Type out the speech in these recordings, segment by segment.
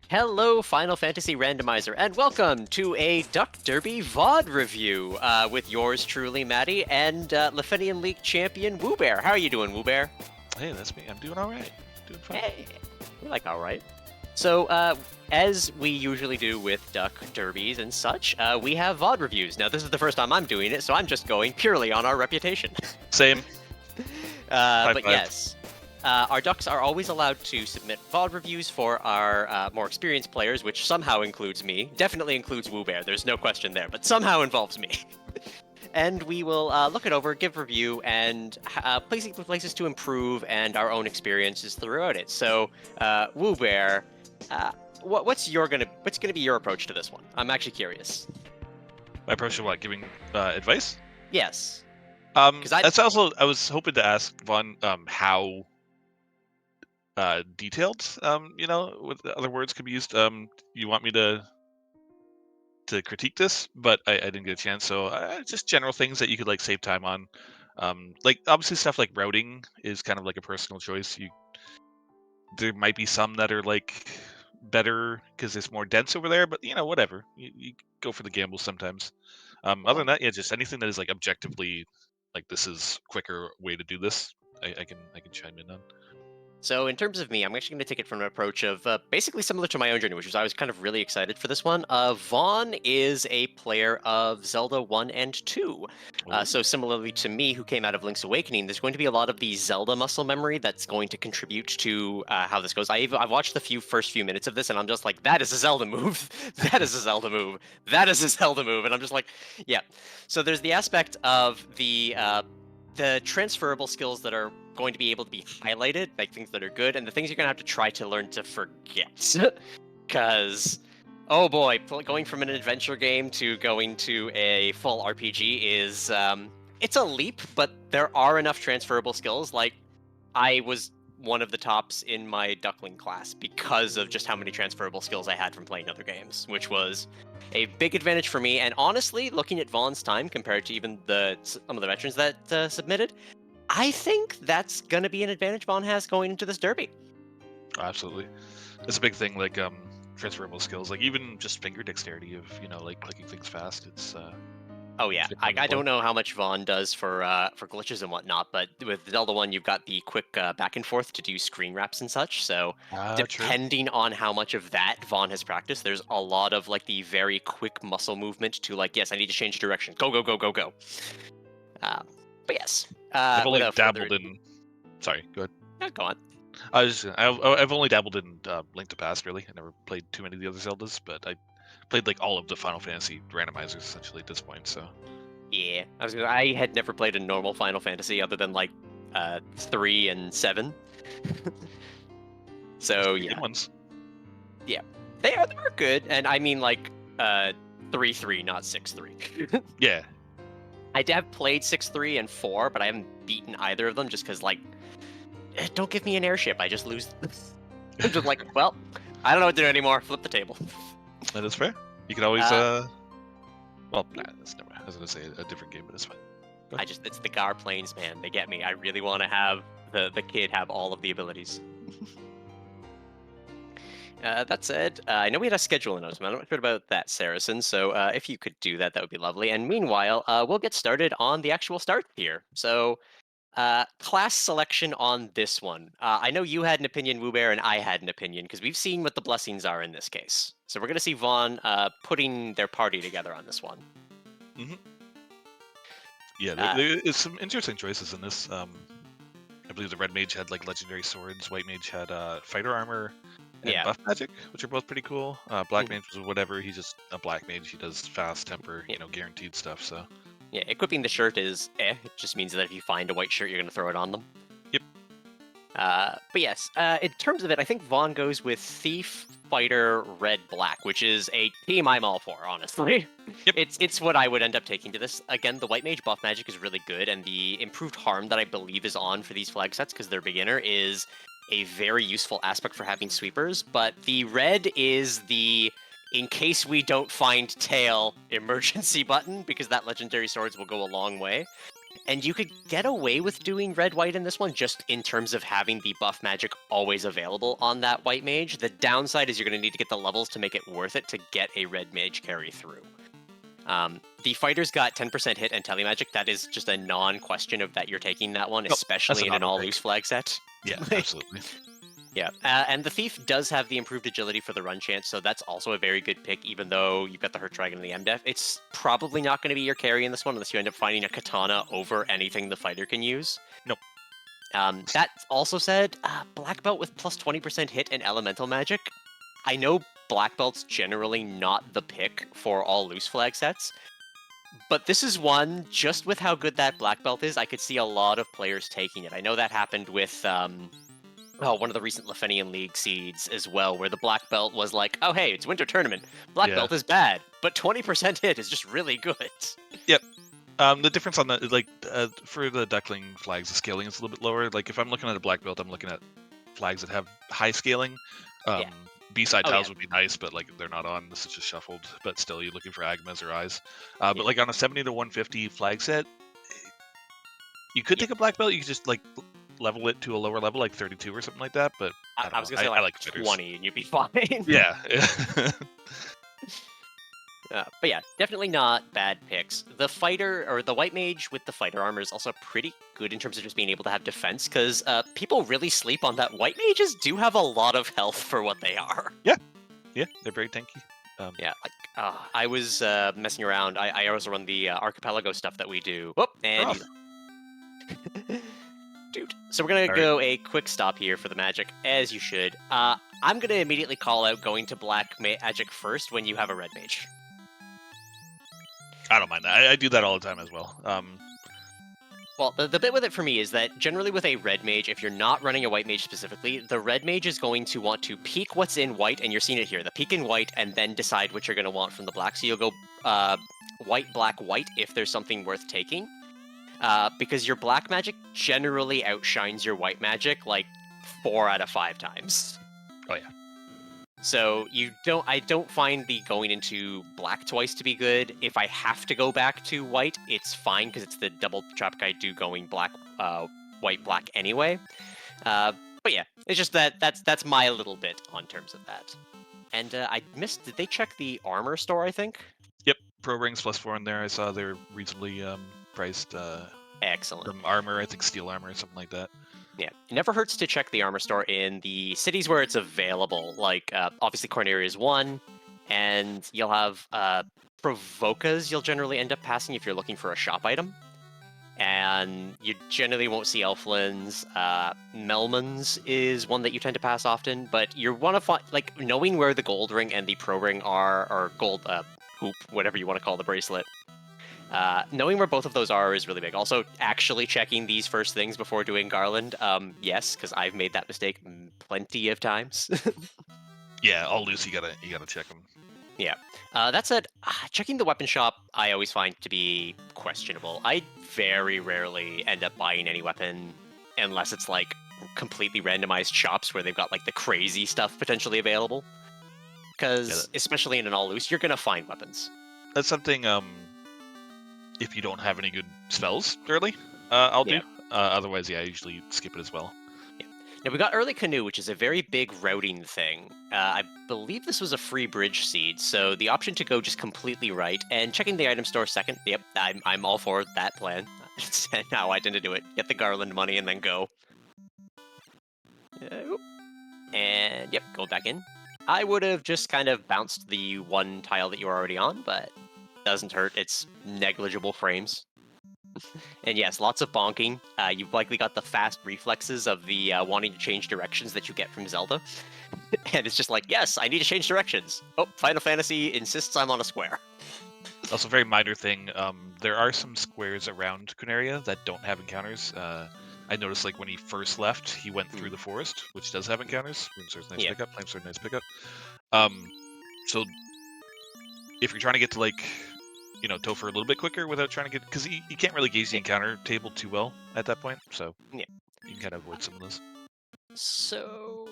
Hello, Final Fantasy Randomizer, and welcome to a Duck Derby VOD review with yours truly, Maddie, and Lefenian League champion Woobear. How are you doing, Woobear? Hey, that's me. I'm doing all right. Doing fine. Hey, we like all right. So, as we usually do with Duck Derbies and such, we have VOD reviews. Now, this is the first time I'm doing it, so I'm just going purely on our reputation. Same. High But five. yes, our Ducks are always allowed to submit VOD reviews for our more experienced players, which somehow includes me. Definitely includes Woobear, there's no question there, but somehow involves me. And we will look it over, give review, and places to improve, and our own experiences throughout it. So, Woobear, what's gonna be your approach to this one? I'm actually curious. My approach to what? Giving advice? Yes. That's also I was hoping to ask Vaughn how detailed with other words could be used. You want me to critique this, but I didn't get a chance. So just general things that you could like save time on. Like obviously stuff like routing is kind of like a personal choice. There might be some that are like better because it's more dense over there, but whatever. You go for the gamble sometimes. Other than that, yeah, just anything that is like objectively like this is quicker way to do this. I can chime in on. So in terms of me, I'm actually going to take it from an approach of basically similar to my own journey, which was I was kind of really excited for this one. Vaughn is a player of Zelda 1 and 2. Ooh. So similarly to me, who came out of Link's Awakening, there's going to be a lot of the Zelda muscle memory that's going to contribute to how this goes. I've watched the first few minutes of this, and I'm just like, that is a Zelda move. That is a Zelda move. That is a Zelda move. And I'm just like, yeah. So there's the aspect of the transferable skills that are going to be able to be highlighted, like things that are good, and the things you're going to have to try to learn to forget. Because, oh boy, going from an adventure game to going to a full RPG is, it's a leap, but there are enough transferable skills. Like, I was one of the tops in my Duckling class because of just how many transferable skills I had from playing other games, which was a big advantage for me. And honestly, looking at Vaughn's time compared to even some of the veterans that submitted, I think that's going to be an advantage Vaughn has going into this derby. Absolutely, it's a big thing. Like transferable skills, like even just finger dexterity of like clicking things fast. It's Oh yeah, it's fun to I play. don't know how much Vaughn does for glitches and whatnot, but with Zelda 1, you've got the quick back and forth to do screen wraps and such. So True. depending on how much of that Vaughn has practiced, there's a lot of like the very quick muscle movement to like, yes, I need to change direction. Go go go go go. But yes, I've only without further dabbled ado, in. Sorry, go ahead. yeah, go on. I've only dabbled in Link to Past. Really, I never played too many of the other Zeldas, but I played like all of the Final Fantasy randomizers essentially at this point. So Yeah, I had never played a normal Final Fantasy other than like 3 and 7. So pretty yeah, good ones. yeah, they were good, and I mean like 3-3, not 6-3. Yeah, I have played 6-3 and 4, but I haven't beaten either of them just because like, don't give me an airship, I just lose. I'm just like, well, I don't know what to do anymore. Flip the table. that is fair. You can always well, nah, that's never. I was gonna say a different game, but it's fine. It's the Gar Plains, man. They get me. I really want to have the kid have all of the abilities. That said, I know we had a schedule announcement. I'm not sure about that, Saracen. So if you could do that, that would be lovely. And meanwhile, we'll get started on the actual start here. So class selection on this one. I know you had an opinion, Woobear, and I had an opinion because we've seen what the blessings are in this case. So we're going to see Vaughn putting their party together on this one. Mm-hmm. Yeah, Uh, there is some interesting choices in this. I believe the red mage had like legendary swords. White mage had fighter armor and yeah. buff magic, which are both pretty cool. Black Mhm. mage was whatever. He's just a black mage. He does fast temper, Yeah. Guaranteed stuff. So Yeah, equipping the shirt is It just means that if you find a white shirt, you're going to throw it on them. Yep. But yes, in terms of it, I think Vaughn goes with Thief, Fighter, Red, Black, which is a team I'm all for, honestly. Yep. It's what I would end up taking to this. Again, the White Mage buff magic is really good, and the improved harm that I believe is on for these flag sets, because they're beginner, is a very useful aspect for having sweepers. But the Red is the in case we don't find tail emergency button, because that legendary swords will go a long way. And you could get away with doing red-white in this one, just in terms of having the buff magic always available on that white mage. The downside is you're going to need to get the levels to make it worth it to get a red mage carry through. The fighter's got 10% hit and telemagic. That is just a non-question of that you're taking that one, Nope, that's especially an in an auto all-loose flag set. Yeah, Like, absolutely. yeah, and the thief does have the improved agility for the run chance, so that's also a very good pick, even though you've got the hurt dragon and the MDef. It's probably not going to be your carry in this one unless you end up finding a katana over anything the fighter can use. Nope. That also said, black belt with plus 20% hit and elemental magic. I know black belt's generally not the pick for all loose flag sets, but this is one, just with how good that black belt is, I could see a lot of players taking it. I know that happened with one of the recent Lefenian League seeds as well, where the black belt was like, oh hey, it's winter tournament. Black Yeah. belt is bad, but 20% hit is just really good. Yep. The difference on the for the Duckling flags, the scaling is a little bit lower. Like if I'm looking at a black belt, I'm looking at flags that have high scaling. Yeah. B-side Oh, tiles yeah. would be nice, but like they're not on. This is just shuffled. But still, you're looking for Agmas or Eyes. But like on a 70 to 150 flag set, you could take a black belt. You could just like level it to a lower level, like 32 or something like that. But I was gonna say I like fighters. 20 and you'd be fine. Yeah. But yeah, definitely not bad picks. The fighter, or the white mage with the fighter armor is also pretty good in terms of just being able to have defense, because people really sleep on that. White mages do have a lot of health for what they are. Yeah, they're very tanky. Yeah, like I was messing around. I also run the archipelago stuff that we do. Whoop, and dude. So we're gonna go a quick stop here for the magic, as you should. I'm gonna immediately call out going to black magic first when you have a red mage. I don't mind that. I do that all the time as well. Well, the bit with it for me is that generally with a red mage, if you're not running a white mage specifically, the red mage is going to want to peek what's in white, and you're seeing it here, the peek in white, and then decide what you're going to want from the black. So you'll go white, black, white if there's something worth taking. Because your black magic generally outshines your white magic like 4 out of 5 times. Oh yeah. So I don't find the going into black twice to be good. If I have to go back to white, it's fine because it's the double trap I do going black, white, black anyway. But yeah, it's just that's my little bit on terms of that. And I missed. Did they check the armor store? I think. Yep, pro rings +4 in there. I saw they're reasonably priced. Excellent. From armor, I think steel armor or something like that. Yeah, it never hurts to check the armor store in the cities where it's available. Like, obviously, Corneria is one, and you'll have Provocas you'll generally end up passing if you're looking for a shop item. And you generally won't see Elflins. Melmans is one that you tend to pass often, but you want to find, like, knowing where the gold ring and the pro ring are, or gold hoop, whatever you want to call the bracelet. Knowing where both of those are is really big. Also, actually checking these first things before doing Garland, yes, because I've made that mistake plenty of times. Yeah, all loose, you gotta check them. Yeah. That said, checking the weapon shop I always find to be questionable. I very rarely end up buying any weapon unless it's like completely randomized shops where they've got like the crazy stuff potentially available. Because especially in an all loose, you're gonna find weapons. That's something. If you don't have any good spells early, I'll do. Otherwise, yeah, I usually skip it as well. Yeah. Now we got early canoe, which is a very big routing thing. I believe this was a free bridge seed, so the option to go just completely right and checking the item store second. Yep, I'm all for that plan. Now I tend to do it. Get the Garland money and then go. And yep, go back in. I would have just kind of bounced the one tile that you were already on, but doesn't hurt. It's negligible frames. And yes, lots of bonking. You've likely got the fast reflexes of the wanting to change directions that you get from Zelda. And it's just like, yes, I need to change directions. Oh, Final Fantasy insists I'm on a square. Also, very minor thing. There are some squares around Cuneria that don't have encounters. I noticed, like, when he first left, he went through the forest, which does have encounters. Runesword's nice pickup. Flamesword, nice pickup. So, if you're trying to get to, like, you know, Topher a little bit quicker without trying to get... Because you can't really gauge the encounter table too well at that point, so you can kind of avoid some of those. So,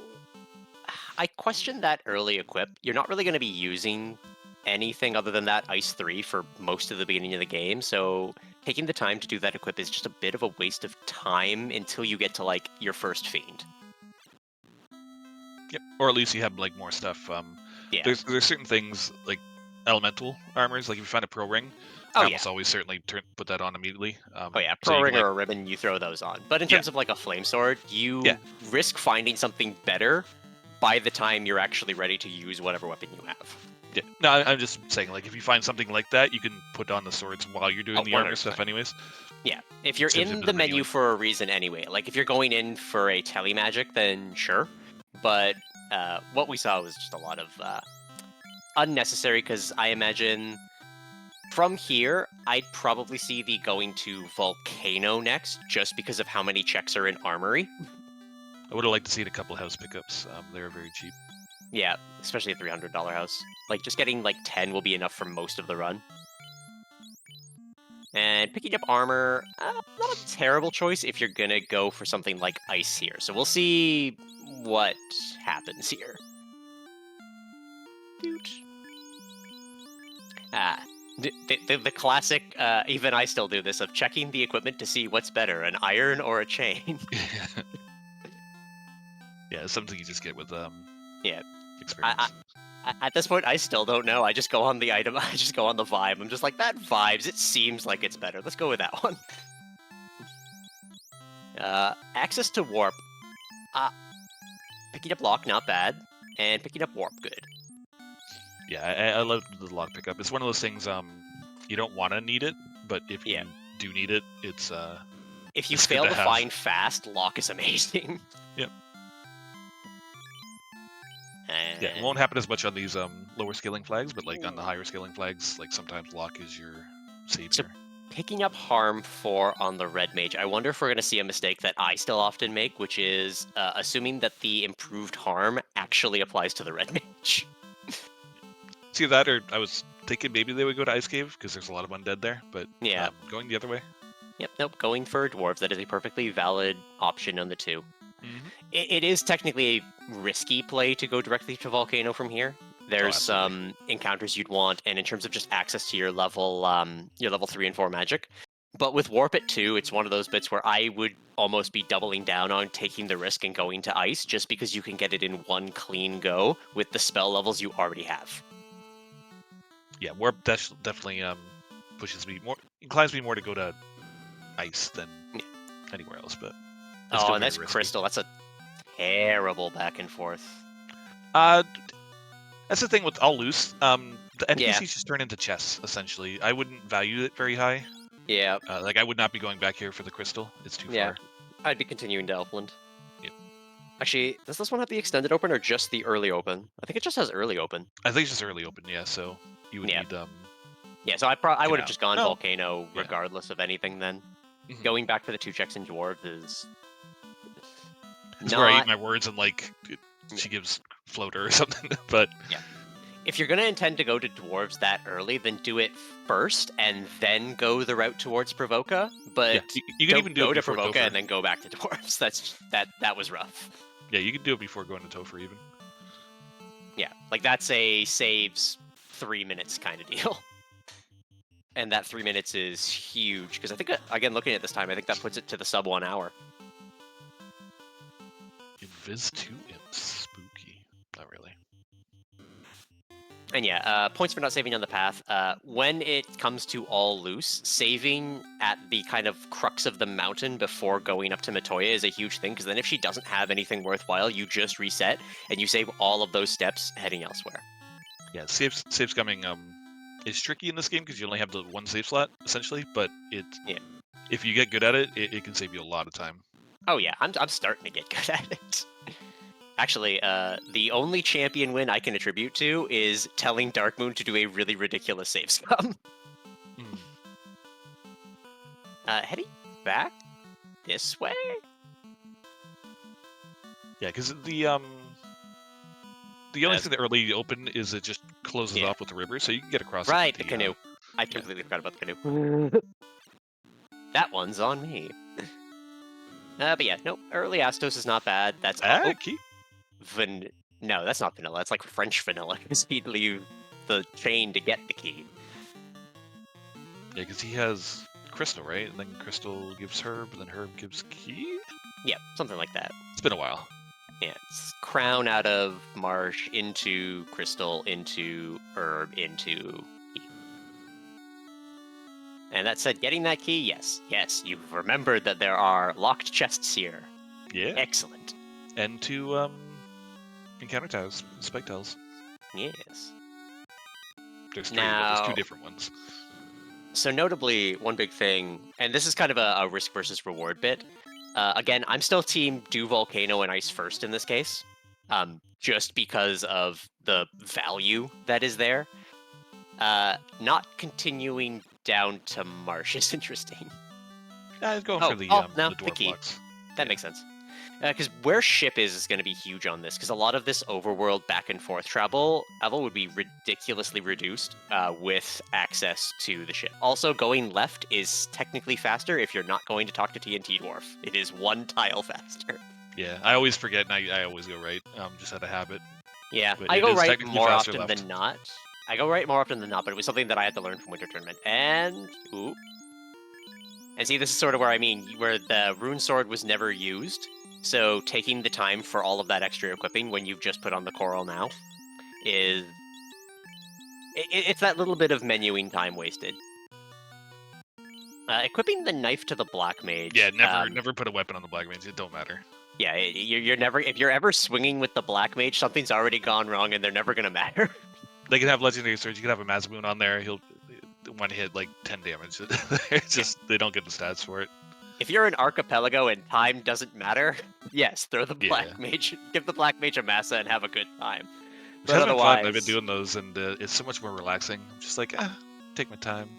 I question that early equip. You're not really going to be using anything other than that Ice 3 for most of the beginning of the game, so taking the time to do that equip is just a bit of a waste of time until you get to, like, your first Fiend. Yep. Or at least you have like more stuff. Yeah. There's certain things like elemental armors. Like if you find a pro ring, Oh, I yeah. almost always certainly put that on immediately. Oh, yeah. So Pro you Ring can, like, or a Ribbon, you throw those on. But in yeah, terms of, like, a Flame Sword, yeah, you risk finding something better by the time you're actually ready to use whatever weapon you have. yeah. No, I'm just saying, like, if you find something like that, you can put on the swords while you're doing Oh, the armor 100%. stuff, anyways. Yeah, if you're Saves a in bit the of menu renewing. for a reason anyway, like if you're going in for a telemagic, then sure. But what we saw was just a lot of unnecessary, because I imagine from here, I'd probably see the going to Volcano next, just because of how many checks are in Armory. I would have liked to see a couple house pickups. They're very cheap. Yeah, especially a $300 house. Like, just getting like 10 will be enough for most of the run. And picking up armor, not a terrible choice if you're gonna go for something like ice here. So we'll see what happens here. Doot. Ah, the classic, even I still do this, of checking the equipment to see what's better, an iron or a chain. Yeah, it's something you just get with Yeah. experience. At this point, I still don't know. I just go on the item. I just go on the vibe. I'm just like, that vibes. It seems like it's better. Let's go with that one. Access to warp. Picking up lock, not bad. And picking up warp, good. Yeah, I love the lock pickup. It's one of those things. You don't want to need it, but if you do need it, it's if you it's fail good to have. find fast, lock is amazing. Yep. And Yeah, it won't happen as much on these lower scaling flags, but like on the higher scaling flags, like sometimes lock is your savior. So picking up harm 4 on the red mage, I wonder if we're going to see a mistake that I still often make, which is assuming that the improved harm actually applies to the red mage. See that, or I was thinking maybe they would go to Ice Cave because there's a lot of undead there, but Yeah. going the other way. Yep, nope, going for dwarves, that is a perfectly valid option on the two. It is technically a risky play to go directly to Volcano from here. There's some encounters you'd want, and in terms of just access to your level 3 and 4 magic. But with Warp at 2, it's one of those bits where I would almost be doubling down on taking the risk and going to Ice, just because you can get it in one clean go with the spell levels you already have. Yeah, Warp definitely inclines me more to go to Ice than anywhere else, but it's still and that's risky. Crystal. That's a terrible back and forth. That's the thing with all loose. The NPCs just turn into chests, essentially. I wouldn't value it very high. Yeah. Like, I would not be going back here for the crystal. It's too far. I'd be continuing to Elfland. Yep. Actually, does this one have the extended open or just the early open? I think it just has early open. I think it's just early open, yeah, so you would need... Yeah, so I would have just gone Volcano regardless of anything then. Mm-hmm. Going back for the 2 checks in Dwarves is... It's where I eat my words and, like, she gives floater or something, but... Yeah. If you're going to intend to go to Dwarves that early, then do it first, and then go the route towards Provoca, but you can even do go it to before Provoca Topher. and then go back to Dwarves. That was rough. Yeah, you can do it before going to Topher, even. Yeah, like, that's a saves 3 minutes kind of deal. And that 3 minutes is huge, because I think, again, looking at this time, I think that puts it to the sub 1 hour. Invis 2 imps. Spooky. Not really. And yeah, points for not saving on the path. When it comes to all loose, saving at the kind of crux of the mountain before going up to Matoya is a huge thing, because then if she doesn't have anything worthwhile, you just reset, and you save all of those steps heading elsewhere. Yeah, save scumming is tricky in this game because you only have the 1 save slot, essentially, but if you get good at it, it can save you a lot of time. Oh yeah, I'm starting to get good at it. Actually, the only champion win I can attribute to is telling Darkmoon to do a really ridiculous save scum. Heading back this way? Yeah, because the only thing that early open is it just closes off with the river, so you can get across. Right, the canoe. I completely forgot about the canoe. That one's on me. But yeah, no, early Astos is not bad. That's key. No, that's not vanilla. That's like French vanilla, because he'd leave the chain to get the key. Yeah, because he has Crystal, right? And then Crystal gives Herb, and then Herb gives Key? Yeah, something like that. It's been a while. Yeah, it's Crown out of Marsh into Crystal into Herb into Key. And that said, getting that key, yes, you've remembered that there are locked chests here. Yeah. Excellent. And 2 encounter tiles, spike tiles. Yes. There's 3, but there's 2 different ones. So notably, one big thing, and this is kind of a risk versus reward bit. Again, I'm still team do Volcano and Ice first in this case, just because of the value that is there. Not continuing down to Marsh is interesting. Yeah, going for the no, the the dwarf key. blocks. That makes sense. Because where ship is going to be huge on this, because a lot of this overworld back and forth travel would be ridiculously reduced with access to the ship. Also, going left is technically faster if you're not going to talk to TNT Dwarf. It is 1 tile faster. Yeah, I always forget, and I always go right, just out of habit. Yeah, But I it go is right technically more faster often left. than not. I go right more often than not, but it was something that I had to learn from Winter Tournament. And see, this is sort of where where the Rune Sword was never used. So taking the time for all of that extra equipping when you've just put on the Coral now is... It's that little bit of menuing time wasted. Equipping the knife to the Black Mage... Yeah, never put a weapon on the Black Mage. It don't matter. Yeah, you're never... If you're ever swinging with the Black Mage, something's already gone wrong and they're never going to matter. They can have Legendary Surge. You can have a Mazaboon on there. He'll one hit like 10 damage. It's just they don't get the stats for it. If you're an archipelago and time doesn't matter, yes, throw the Black Mage, give the Black Mage a Massa and have a good time. Which has been fun. I've been doing those, and it's so much more relaxing. I'm just like, take my time.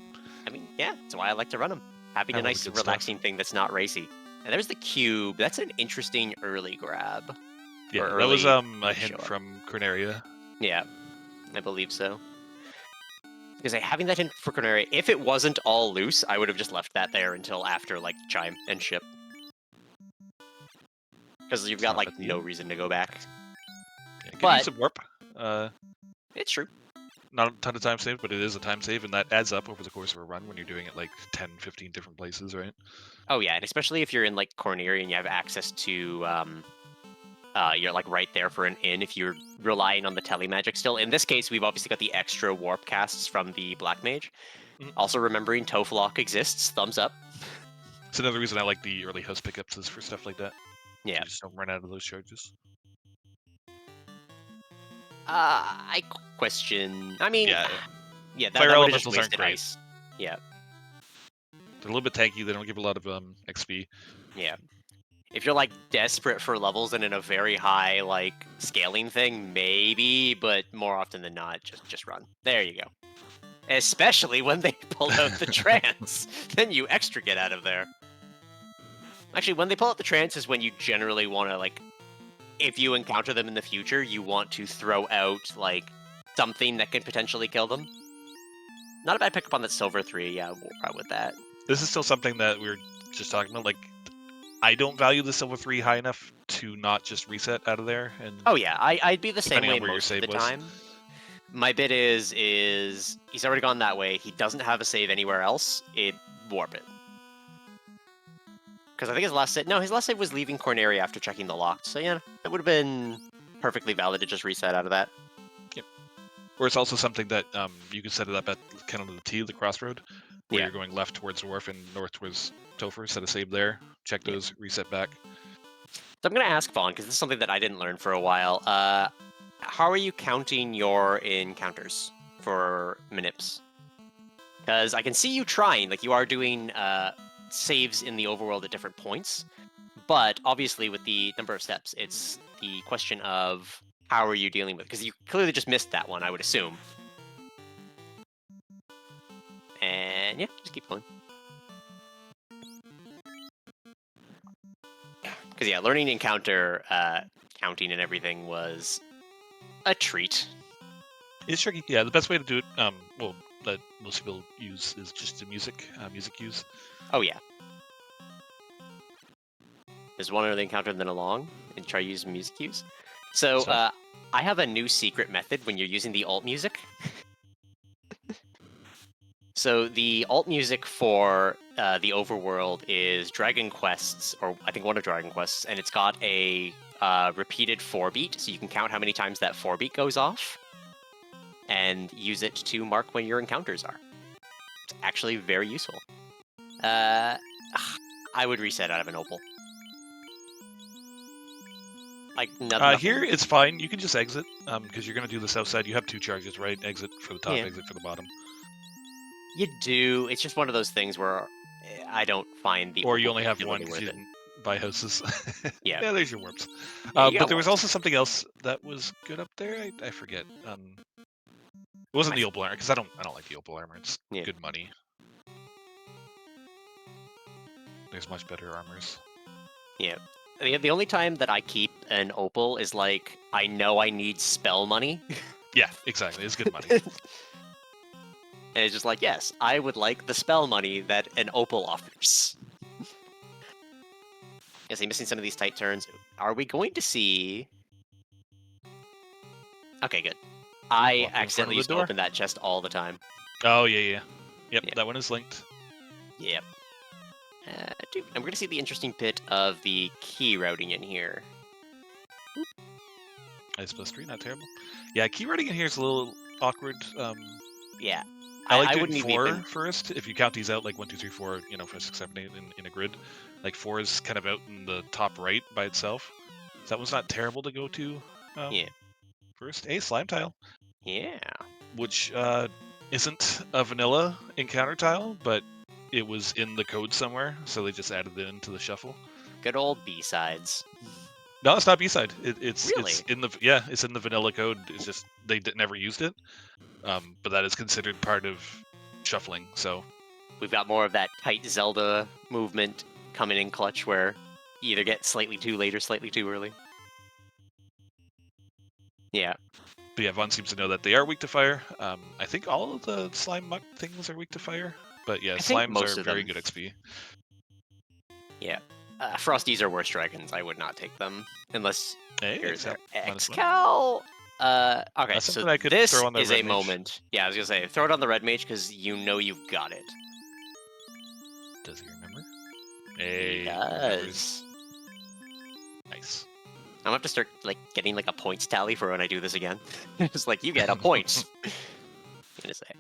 I mean, yeah, that's why I like to run them. Having a nice, relaxing thing that's not racy. And there's the cube. That's an interesting early grab. Yeah, that was a hint from Corneria. Yeah, I believe so. Because having that hint for Corneria, if it wasn't all loose, I would have just left that there until after, like, Chime and Ship. Because you've got, like, no reason to go back. Yeah, but some warp. It's true. Not a ton of time saved, but it is a time save, and that adds up over the course of a run when you're doing it, like, 10, 15 different places, right? Oh, yeah, and especially if you're in, like, Corneria and you have access to, you're, like, right there for an inn if you're relying on the telemagic still. In this case, we've obviously got the extra warp casts from the Black Mage. Also remembering Toflock exists, thumbs up. It's another reason I like the early host pickups is for stuff like that. Yeah. You just don't run out of those charges. I question... I mean... Yeah, that Fire would have just elementals aren't wasted great. ice. Yeah. They're a little bit tanky, they don't give a lot of XP. Yeah. If you're, like, desperate for levels and in a very high, like, scaling thing, maybe, but more often than not, just run. There you go. Especially when they pull out the trance. Then you extra get out of there. Actually, when they pull out the trance is when you generally want to, like, if you encounter them in the future, you want to throw out, like, something that could potentially kill them. Not a bad pickup on that Silver 3, yeah, we'll run with that. This is still something that we were just talking about, like, I don't value the Silver 3 high enough to not just reset out of there. And oh yeah, I'd be the same way most of the was. time. My bit is he's already gone that way. He doesn't have a save anywhere else. Warp it. Because I think his last save was leaving Corneria after checking the locked. So yeah, it would have been perfectly valid to just reset out of that. Yep. Or it's also something that you can set it up at kind of the T, the crossroad, where you're going left towards Wharf and north towards Topher. Set a save there. Check those. Reset back. So I'm going to ask Vaughn, because this is something that I didn't learn for a while. How are you counting your encounters for Manips? Because I can see you trying, like you are doing saves in the overworld at different points, but obviously with the number of steps, it's the question of how are you dealing with it? Because you clearly just missed that one, I would assume. And yeah, just keep going. Because yeah, learning encounter counting and everything was a treat. It's tricky. Yeah, the best way to do it, well, that most people use is just the music use. Oh yeah. There's one early encounter and then a long, and try to use music cues. So I have a new secret method when you're using the alt music. So the alt music for the overworld is Dragon Quests, or I think one of Dragon Quests, and it's got a repeated 4-beat, so you can count how many times that 4-beat goes off, and use it to mark when your encounters are. It's actually very useful. I would reset out of an opal. Like nothing. Here it's fine. You can just exit because you're going to do the south side. You have 2 charges, right? Exit for the top, Yeah. exit for the bottom. You do. It's just one of those things where I don't find the. Or you opal only have one particularly because worth you it. didn't buy houses. Yeah. Yeah, there's your warps. Yeah, you But got there was warps. also something else that was good up there. I forget. It wasn't the opal armor because I don't like the opal armor. It's good money. There's much better armors. Yeah. The only time that I keep an opal is like I know I need spell money. Yeah, exactly. It's good money. And it's just like, yes, I would like the spell money that an opal offers. Is he missing some of these tight turns? Are we going to see? Okay, good. I accidentally used to open that chest all the time. Oh yeah. Yep, that one is linked. Yep. Dude, I'm going to see the interesting bit of the key routing in here. Ice +3, not terrible. Yeah, key routing in here is a little awkward. Yeah. I like I doing wouldn't 4 even... first. If you count these out, like 1, 2, 3, 4, 5, 6, 7, 8 in a grid, like 4 is kind of out in the top right by itself. So that one's not terrible to go to. First, a slime tile. Yeah. Which isn't a vanilla encounter tile, but it was in the code somewhere, so they just added it into the shuffle. Good old B-sides. No, it's not B-side. It's really? It's in the vanilla code. It's just they never used it. But that is considered part of shuffling. So we've got more of that tight Zelda movement coming in clutch, where you either get slightly too late or slightly too early. Yeah. But yeah, Vaughn seems to know that they are weak to fire. I think all of the slime muck things are weak to fire. But yeah, slimes are very good XP. Yeah. Frosties are worse dragons. I would not take them unless here's their X-Cal. Okay, so this is a moment. Yeah, I was gonna say, throw it on the red mage because you know you've got it. Does he remember? He does. Nice. I'm gonna have to start like getting like a points tally for when I do this again. It's like you get a point. I'm gonna say.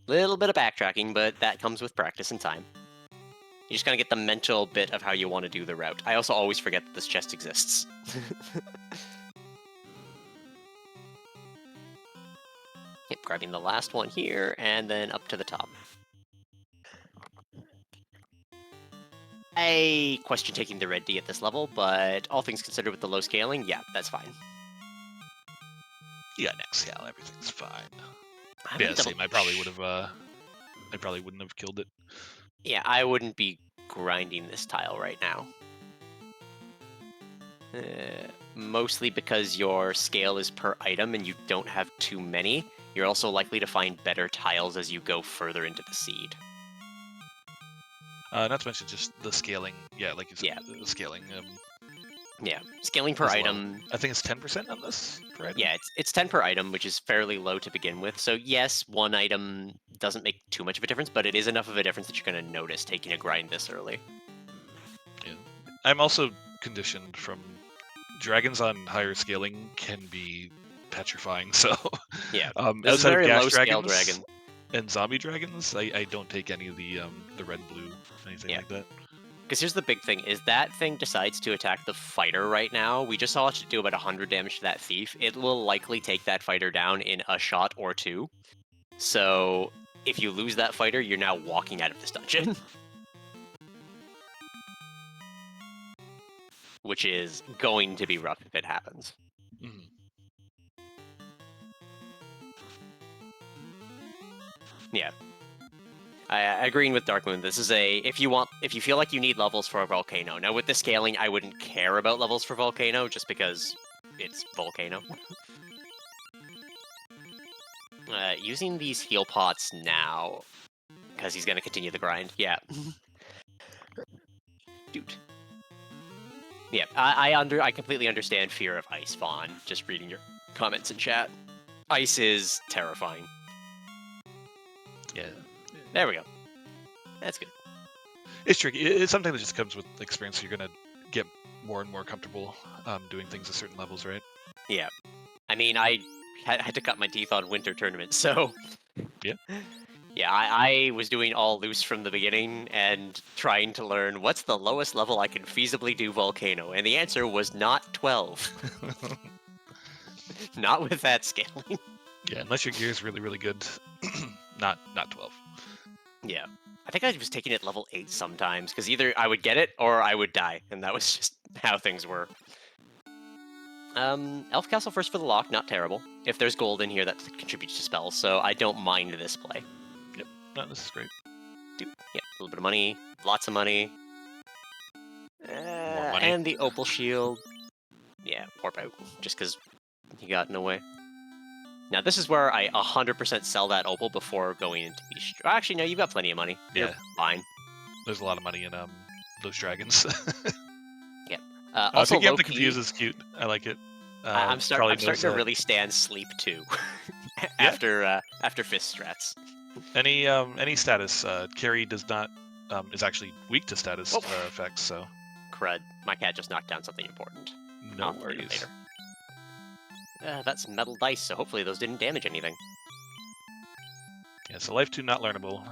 Little bit of backtracking, but that comes with practice and time. You just gotta get the mental bit of how you want to do the route. I also always forget that this chest exists. Yep, grabbing the last one here, and then up to the top. I question taking the red D at this level, but all things considered with the low scaling, yeah, that's fine. Yeah, next scale, everything's fine. Yeah, same. I probably would have. I probably wouldn't have killed it. Yeah, I wouldn't be grinding this tile right now. Mostly because your scale is per item and you don't have too many. You're also likely to find better tiles as you go further into the seed. Not to mention just the scaling. Yeah, like you said, the scaling. Yeah, scaling per item. Low. I think it's 10% on this per item. Yeah, it's 10 per item, which is fairly low to begin with. So yes, one item doesn't make too much of a difference, but it is enough of a difference that you're going to notice taking a grind this early. Yeah, I'm also conditioned from dragons on higher scaling can be petrifying. So yeah, outside of gas dragons and zombie dragons, I don't take any of the red, blue, anything like that. Because here's the big thing, is that thing decides to attack the fighter right now. We just saw it do about 100 damage to that thief. It will likely take that fighter down in a shot or two. So if you lose that fighter, you're now walking out of this dungeon. Which is going to be rough if it happens. Mm-hmm. Yeah. I agreeing with Darkmoon. This is if you feel like you need levels for a volcano. Now with the scaling, I wouldn't care about levels for volcano just because it's volcano. Using these heal pots now because he's gonna continue the grind. Yeah. Dude. Yeah, I completely understand fear of ice, Vaughn. Just reading your comments in chat. Ice is terrifying. Yeah, There we go. That's good. it's tricky. It's something that just comes with experience. You're gonna get more and more comfortable doing things at certain levels, right? Yeah. I mean, I had to cut my teeth on winter tournaments, so Yeah. yeah, I was doing all loose from the beginning and trying to learn what's the lowest level I can feasibly do Volcano, and the answer was not 12. Not with that scaling. Yeah, unless your gear is really, really good, not 12. Yeah. I think I was taking it level 8 sometimes, because either I would get it or I would die, and that was just how things were. Elf Castle first for the lock, not terrible. If there's gold in here, that contributes to spells, so I don't mind this play. Yep, no, this is great. Yeah, a little bit of money, lots of money. More money. And the Opal Shield. Yeah, warp out, just because he got in the way. Now, this is where I 100% sell that Opal before going into Beast. Actually, no, you've got plenty of money. You're Yeah. fine. There's a lot of money in those dragons. Also, picking up the low-key, confuse is cute. I like it. I'm starting to knows really stand sleep too. Yeah. after fist strats. Any status carry does not is actually weak to status Oh. effects. So Crud, my cat just knocked down something important. no I'll clean it worries. later. That's metal dice, so hopefully those didn't damage anything. Yeah, so life 2 not learnable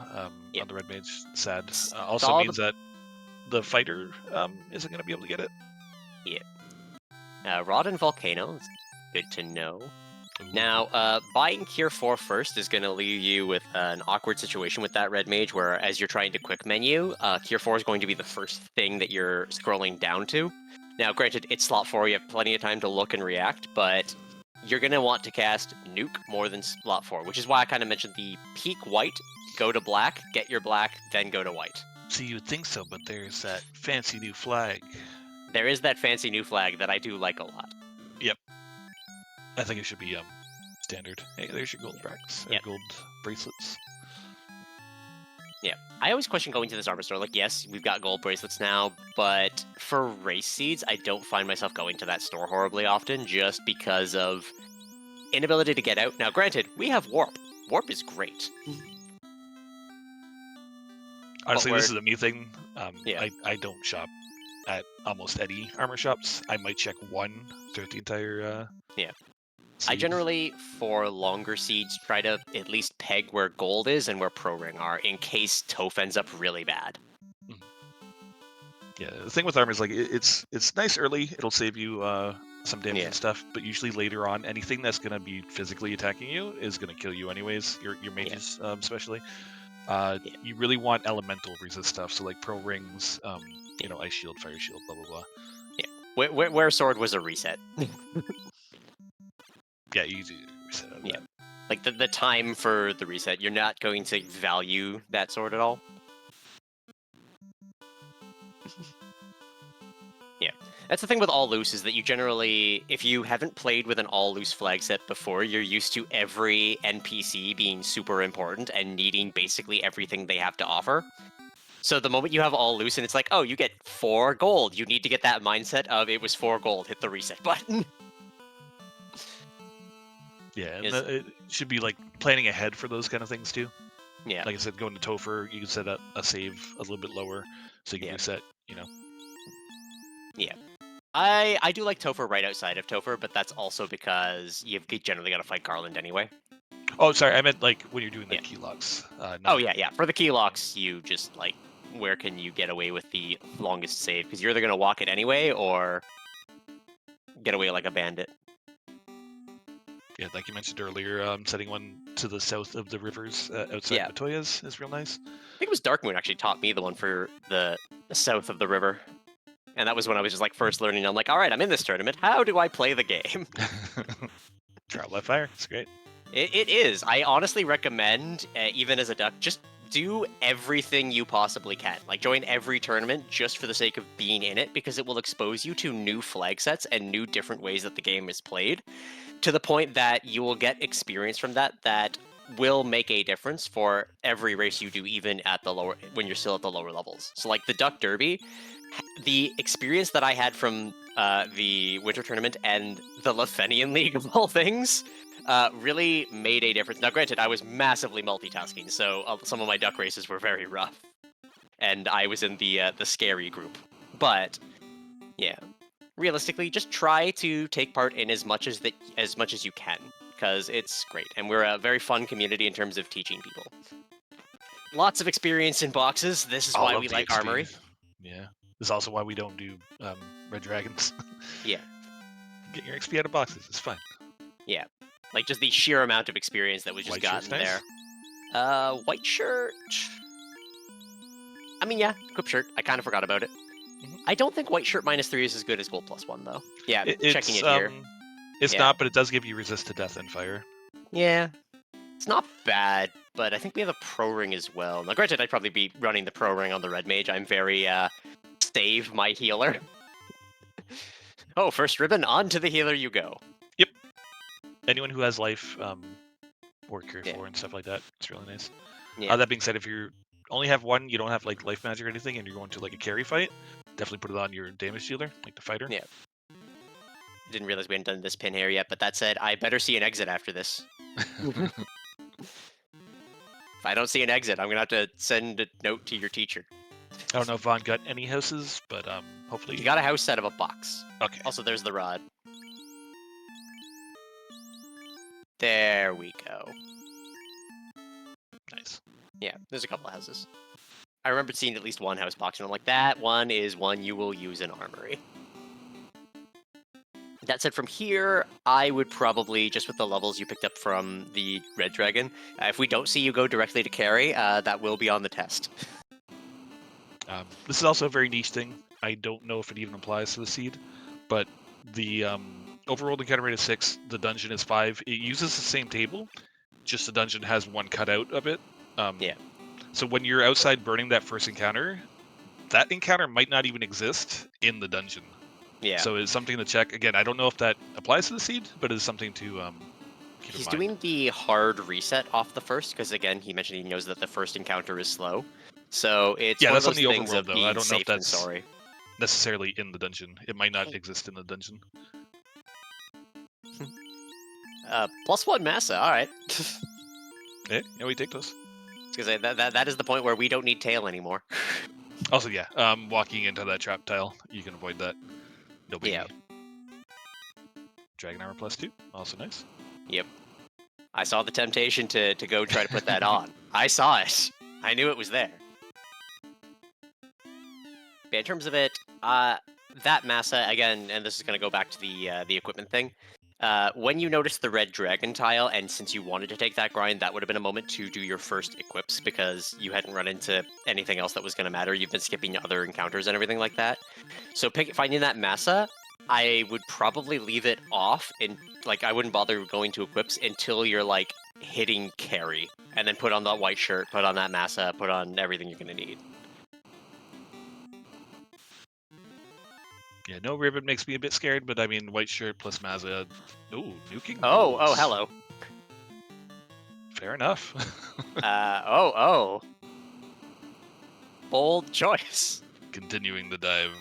Yep. on the red mage. Sad. S- Also all means that the fighter isn't going to be able to get it. Rod and Volcano, it's good to know. Ooh. Now, buying Cure 4 first is going to leave you with an awkward situation with that red mage, where as you're trying to quick menu, Cure 4 is going to be the first thing that you're scrolling down to. Now, granted, it's slot 4, you have plenty of time to look and react, but you're going to want to cast Nuke more than slot 4, which is why I kind of mentioned the peak white, go to black, get your black, then go to white. See, you would think so, but there's that fancy new flag. There is that fancy new flag that I do like a lot. I think it should be standard. Hey, there's your gold bracts. Yep. Gold bracelets. Yeah, I always question going to this armor store. Like, yes, we've got gold bracelets now, but for race seeds, I don't find myself going to that store horribly often, just because of inability to get out. Now, granted, we have warp. Warp is great. Honestly, this is we're- a me thing. Yeah. I don't shop at almost any armor shops. I might check one throughout the entire. Yeah. I seed. generally, for longer seeds, try to at least peg where gold is and where pro ring are, in case Toph ends up really bad. Yeah, the thing with armor is like it's nice early. It'll save you some damage Yeah. and stuff, but usually later on, anything that's gonna be physically attacking you is gonna kill you anyways. Your mages, especially. You really want elemental resist stuff, so like pro rings, ice shield, fire shield, blah blah blah. Where sword was a reset. Yeah, you do reset out of Yeah. that. Like, the time for the reset, you're not going to value that sword at all. Yeah. That's the thing with all loose, is that you generally, if you haven't played with an all loose flag set before, you're used to every NPC being super important and needing basically everything they have to offer. So the moment you have all loose and it's like, oh, you get 4 gold, you need to get that mindset of it was 4 gold, hit the reset button. Yeah, and Is- it should be like planning ahead for those kind of things too. Yeah. Like I said, going to Topher, you can set up a save a little bit lower, so you can Yeah. reset. I do like Topher right outside of Topher, but that's also because you've generally got to fight Garland anyway. Oh, sorry, I meant like when you're doing the Yeah. key locks. Oh, yeah. For the key locks, you just, like, where can you get away with the longest save? Because you're either going to walk it anyway, or get away like a bandit. Yeah, like you mentioned earlier, setting one to the south of the rivers outside Yeah. Matoya's is real nice. I think it was Darkmoon actually taught me the one for the south of the river. And that was when I was just, like, first learning. I'm like, all right, I'm in this tournament. How do I play the game? Trial by fire, it's great. It is. I honestly recommend, even as a duck, just do everything you possibly can. Like, join every tournament just for the sake of being in it, because it will expose you to new flag sets and new different ways that the game is played, to the point that you will get experience from that will make a difference for every race you do, even at the lower, when you're still at the lower levels. So, like the Duck Derby, the experience that I had from the Winter Tournament and the Lefenian League of all things, really made a difference. Now, granted, I was massively multitasking, so some of my duck races were very rough, and I was in the scary group. But yeah, realistically, just try to take part in as much as you can, because it's great, and we're a very fun community in terms of teaching people. Lots of experience in boxes. This is All why of we the like XP. armory. Yeah. This is also why we don't do red dragons. Yeah. Get your XP out of boxes. It's fine. Yeah. Like, just the sheer amount of experience that was just White shirt's gotten nice. there. White shirt. I mean, yeah, equip shirt. I kind of forgot about it. Mhm. I don't think white shirt -3 is as good as gold +1, though. Yeah, checking It's it here. it's Yeah. not, but it does give you resist to death and fire. Yeah. It's not bad, but I think we have a pro ring as well. Now, granted, I'd probably be running the pro ring on the red mage. I'm very, save my healer. Oh, first ribbon, on to the healer you go. Yep. Anyone who has life or cure Yeah. 4 and stuff like that, it's really nice. Yeah. That being said, if you only have one, you don't have like life magic or anything, and you're going to like a carry fight, definitely put it on your damage dealer, like the fighter. Yeah. Didn't realize we hadn't done this pin here yet, but that said, I better see an exit after this. If I don't see an exit, I'm gonna have to send a note to your teacher. I don't know if Vaughn got any houses, but hopefully. You got a house out of a box. Okay. Also, there's the rod. There we go. Nice. Yeah, there's a couple of houses. I remember seeing at least one house box, and I'm like, that one is one you will use in armory. That said, from here, I would probably, just with the levels you picked up from the Red Dragon, if we don't see you go directly to carry, that will be on the test. This is also a very niche thing. I don't know if it even applies to the seed, but the overworld encounter rate is 6, the dungeon is 5. It uses the same table, just the dungeon has one cutout of it. Yeah. So when you're outside burning that first encounter, that encounter might not even exist in the dungeon. Yeah. So it's something to check. Again, I don't know if that applies to the seed, but it's something to keep in mind. He's doing the hard reset off the first, because again, he mentioned he knows that the first encounter is slow. So it's one that's of on those the things overworld, of though. being I don't know if safe and that's sorry. necessarily in the dungeon. It might not exist in the dungeon. +1 massa, alright. Yeah, we take those. Because that is the point where we don't need tail anymore. Also, yeah, walking into that trap tile, you can avoid that. No biggie. Yeah. Dragon armor +2, also nice. Yep. I saw the temptation to go try to put that on. I saw it. I knew it was there. But in terms of it, that massa, again, and this is going to go back to the equipment thing, when you notice the red dragon tile, and since you wanted to take that grind, that would have been a moment to do your first equips, because you hadn't run into anything else that was going to matter. You've been skipping other encounters and everything like that. So finding that massa, I would probably leave it off, and like I wouldn't bother going to equips until you're like hitting carry, and then put on that white shirt, put on that massa, put on everything you're going to need. Yeah, no ribbon makes me a bit scared, but I mean, white shirt plus Mazza. Ooh, nuking. Oh, bolts. hello. Fair enough. Oh. Bold choice. Continuing the dive.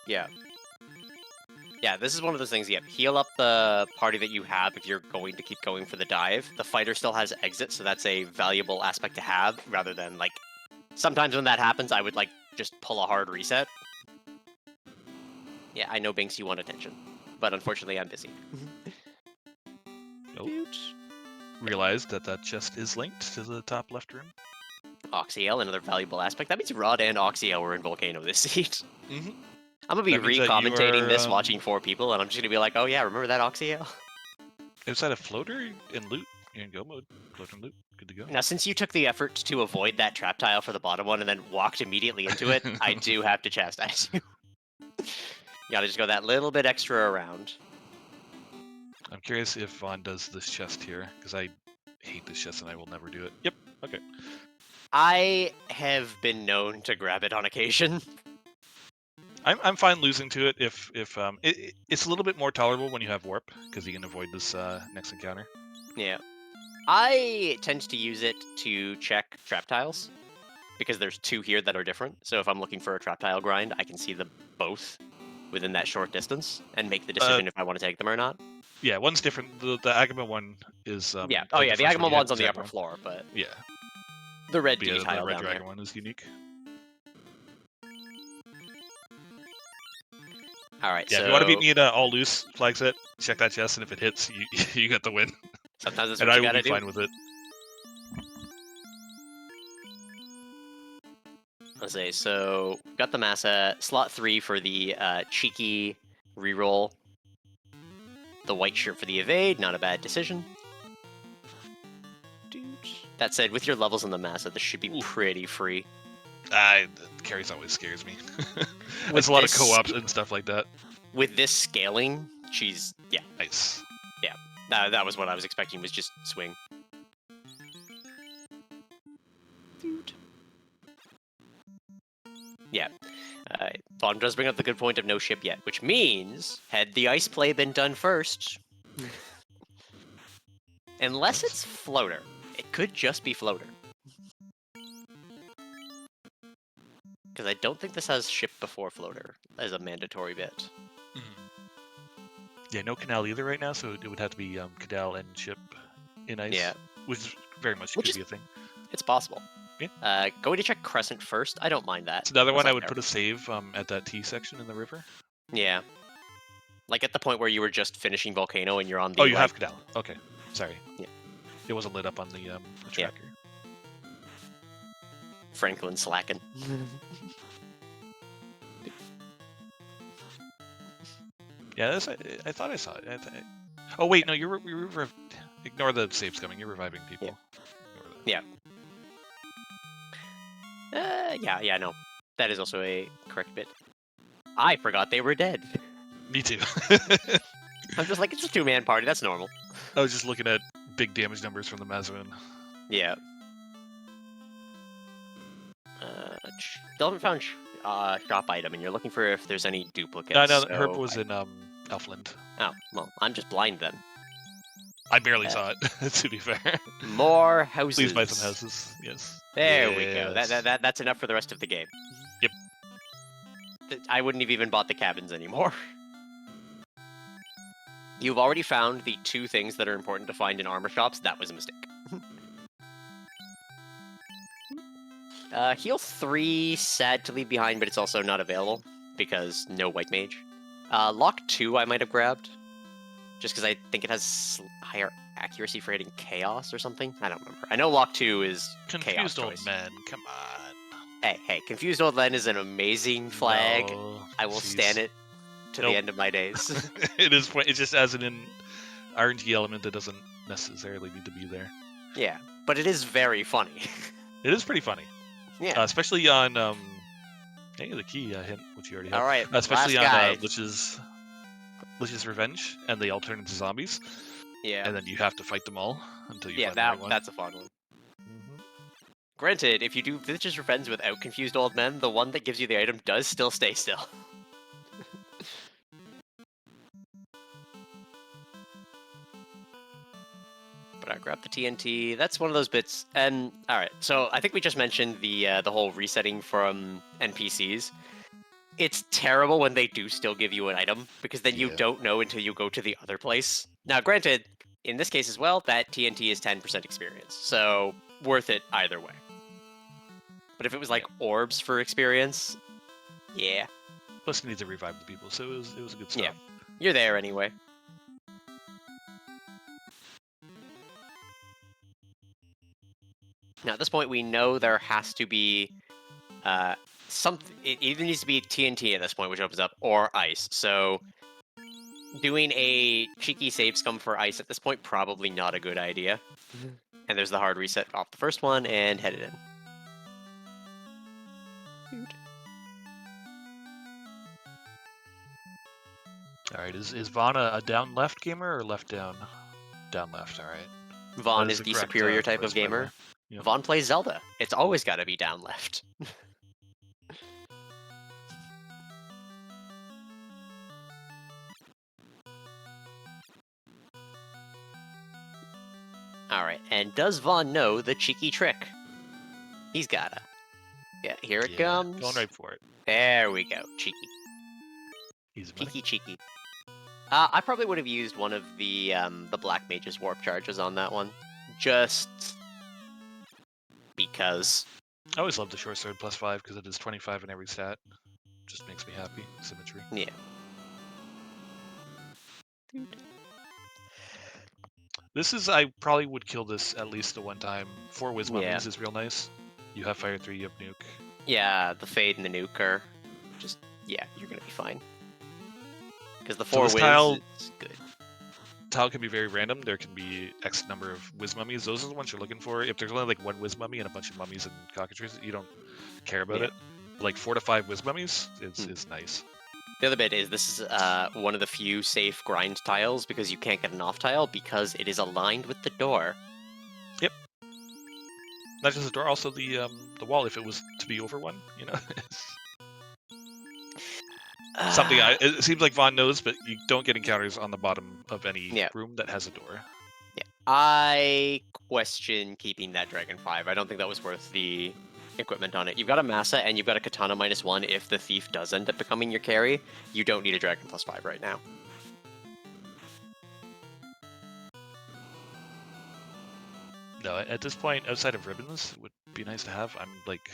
Yeah. Yeah, this is one of those things, heal up the party that you have if you're going to keep going for the dive. The fighter still has exit, so that's a valuable aspect to have, rather than, like, sometimes when that happens, I would, like, just pull a hard reset. Yeah, I know, Binks, you want attention, but unfortunately I'm busy. Nope. Realized that chest is linked to the top left room. Oxyel, another valuable aspect. That means Rod and Oxyel were in Volcano this seat. Mm-hmm. I'm gonna be That means that you re-commentating this, are, watching 4 people, and I'm just gonna be like, oh yeah, remember that Oxyel? Outside of floater and loot, you're in go mode. Floater and loot, good to go. Now, since you took the effort to avoid that trap tile for the bottom one and then walked immediately into it, I do have to chastise you. You gotta just go that little bit extra around. I'm curious if Vaughn does this chest here, because I hate this chest and I will never do it. Yep, okay. I have been known to grab it on occasion. I'm fine losing to it if it's a little bit more tolerable when you have warp, because you can avoid this next encounter. Yeah. I tend to use it to check trap tiles, because there's 2 here that are different. So if I'm looking for a trap tile grind, I can see them both within that short distance and make the decision if I want to take them or not. Yeah, one's different. The Agama one is Yeah. Oh yeah, the first one Agama you hit, one's on the exact upper one. floor, but Yeah, the red but D yeah, the tile Red down Dragon there. one is unique. All right. Yeah, So if you want to beat me in all loose flag set, check that chest, and if it hits, you you get the win. sometimes that's And what I you will gotta be do. fine with it. Let's say so. Got the Massa slot 3 for the cheeky reroll. The white shirt for the evade, not a bad decision. That said, with your levels in the Massa, this should be Ooh. pretty free. The carries always scares me. With There's a lot of this- co-ops and stuff like that. With this scaling, she's yeah. Nice. That was what I was expecting. Was just swing. Yeah. Vaughn does bring up the good point of no ship yet, which means had the ice play been done first, unless it's floater, it could just be floater. Because I don't think this has ship before floater as a mandatory bit. Yeah, no canal either right now, so it would have to be canal and ship in ice. Yeah. Which very much Which could is- be a thing. It's possible. Yeah. Going to check Crescent first. I don't mind that. It's another That's one I not would terrible. put a save at that T section in the river. Yeah. Like at the point where you were just finishing Volcano and you're on the. Oh, you have canal. Okay, sorry. Yeah. It wasn't lit up on the Yeah. tracker. Franklin slacking. Yeah, I thought I saw it. Oh wait, no, you're ignore the saves coming. You're reviving people. Yeah. Yeah, no. That is also a correct bit. I forgot they were dead. Me too. I'm just like, it's a 2-man party, that's normal. I was just looking at big damage numbers from the Mazarin. Yeah. Still haven't found shop item, and you're looking for if there's any duplicates. No, so Herb was in Elfland. Oh, well, I'm just blind then. I barely saw it, to be fair. More houses. Please buy some houses. Yes. There we go. Yes. That's enough for the rest of the game. Yep. I wouldn't have even bought the cabins anymore. You've already found the 2 things that are important to find in armor shops. That was a mistake. Heal 3, sad to leave behind, but it's also not available because no white mage. Lock 2 I might have grabbed, just because I think it has higher accuracy for hitting chaos or something. I don't remember. I know Lock 2 is Confused chaos old choice. man. Come on. Hey, Confused Old Len is an amazing flag. No, I will jeez. stand it to Nope. the end of my days. It just has an RNG element that doesn't necessarily need to be there. Yeah, but it is very funny. It is pretty funny. Yeah. Especially on hey, the key hint, which you already have. All right, Especially last on guy. Lich's Revenge, and they alternate into zombies, Yeah, and then you have to fight them all until you yeah, find the right one. that's a fun one. Mhm. Granted, if you do Lich's Revenge without Confused Old Men, the one that gives you the item does still stay still. But I grabbed the TNT. That's one of those bits. And all right, so I think we just mentioned the whole resetting from NPCs. It's terrible when they do still give you an item because then you Yeah. don't know until you go to the other place. Now, granted, in this case as well, that TNT is 10% experience, so worth it either way. But if it was like orbs for experience, yeah, Plus, you need to revive the people, so it was a good stop. Yeah. you're there anyway. Now, at this point, we know there has to be something. It either needs to be TNT at this point, which opens up, or ice. So, doing a cheeky save scum for ice at this point, probably not a good idea. And there's the hard reset off the first one, and head it in. All right, is Vaughn a down left gamer or left down? Down left. All right. Vaughn That is the correct, superior type choice, of by the gamer. way. Yep. Vaughn plays Zelda. It's always got to be down left. Alright, and does Vaughn know the cheeky trick? He's gotta. Yeah, here it comes. Going right for it. There we go. Cheeky. Easy money. Cheeky, cheeky. I probably would have used one of the Black Mage's warp charges on that one, just because. I always love the short sword +5 because it is 25 in every stat. Just makes me happy. Symmetry. Yeah. This is, I probably would kill this at least the one time. 4 Whiz Yeah. Mummies is real nice. You have Fire 3, you have Nuke. Yeah, the Fade and the Nuke are just, yeah, you're gonna be fine. Because the So 4 this Wiz tile is good. Tile can be very random. There can be X number of Whiz Mummies. Those are the ones you're looking for. If there's only like one Whiz Mummy and a bunch of mummies and cockatrices, you don't care about Yeah. it. Like 4 to 5 Whiz Mummies is nice. The other bit is this is one of the few safe grind tiles because you can't get an off tile because it is aligned with the door. Yep. Not just the door, also the wall. If it was to be over one, you know. Something it seems like Vaughn knows, but you don't get encounters on the bottom of any room that has a door. Yeah, I question keeping that Dragon 5. I don't think that was worth the equipment on it. You've got a Massa and you've got a Katana -1 if the Thief does end up becoming your carry. You don't need a Dragon +5 right now. No, at this point, outside of ribbons, it would be nice to have. I'm like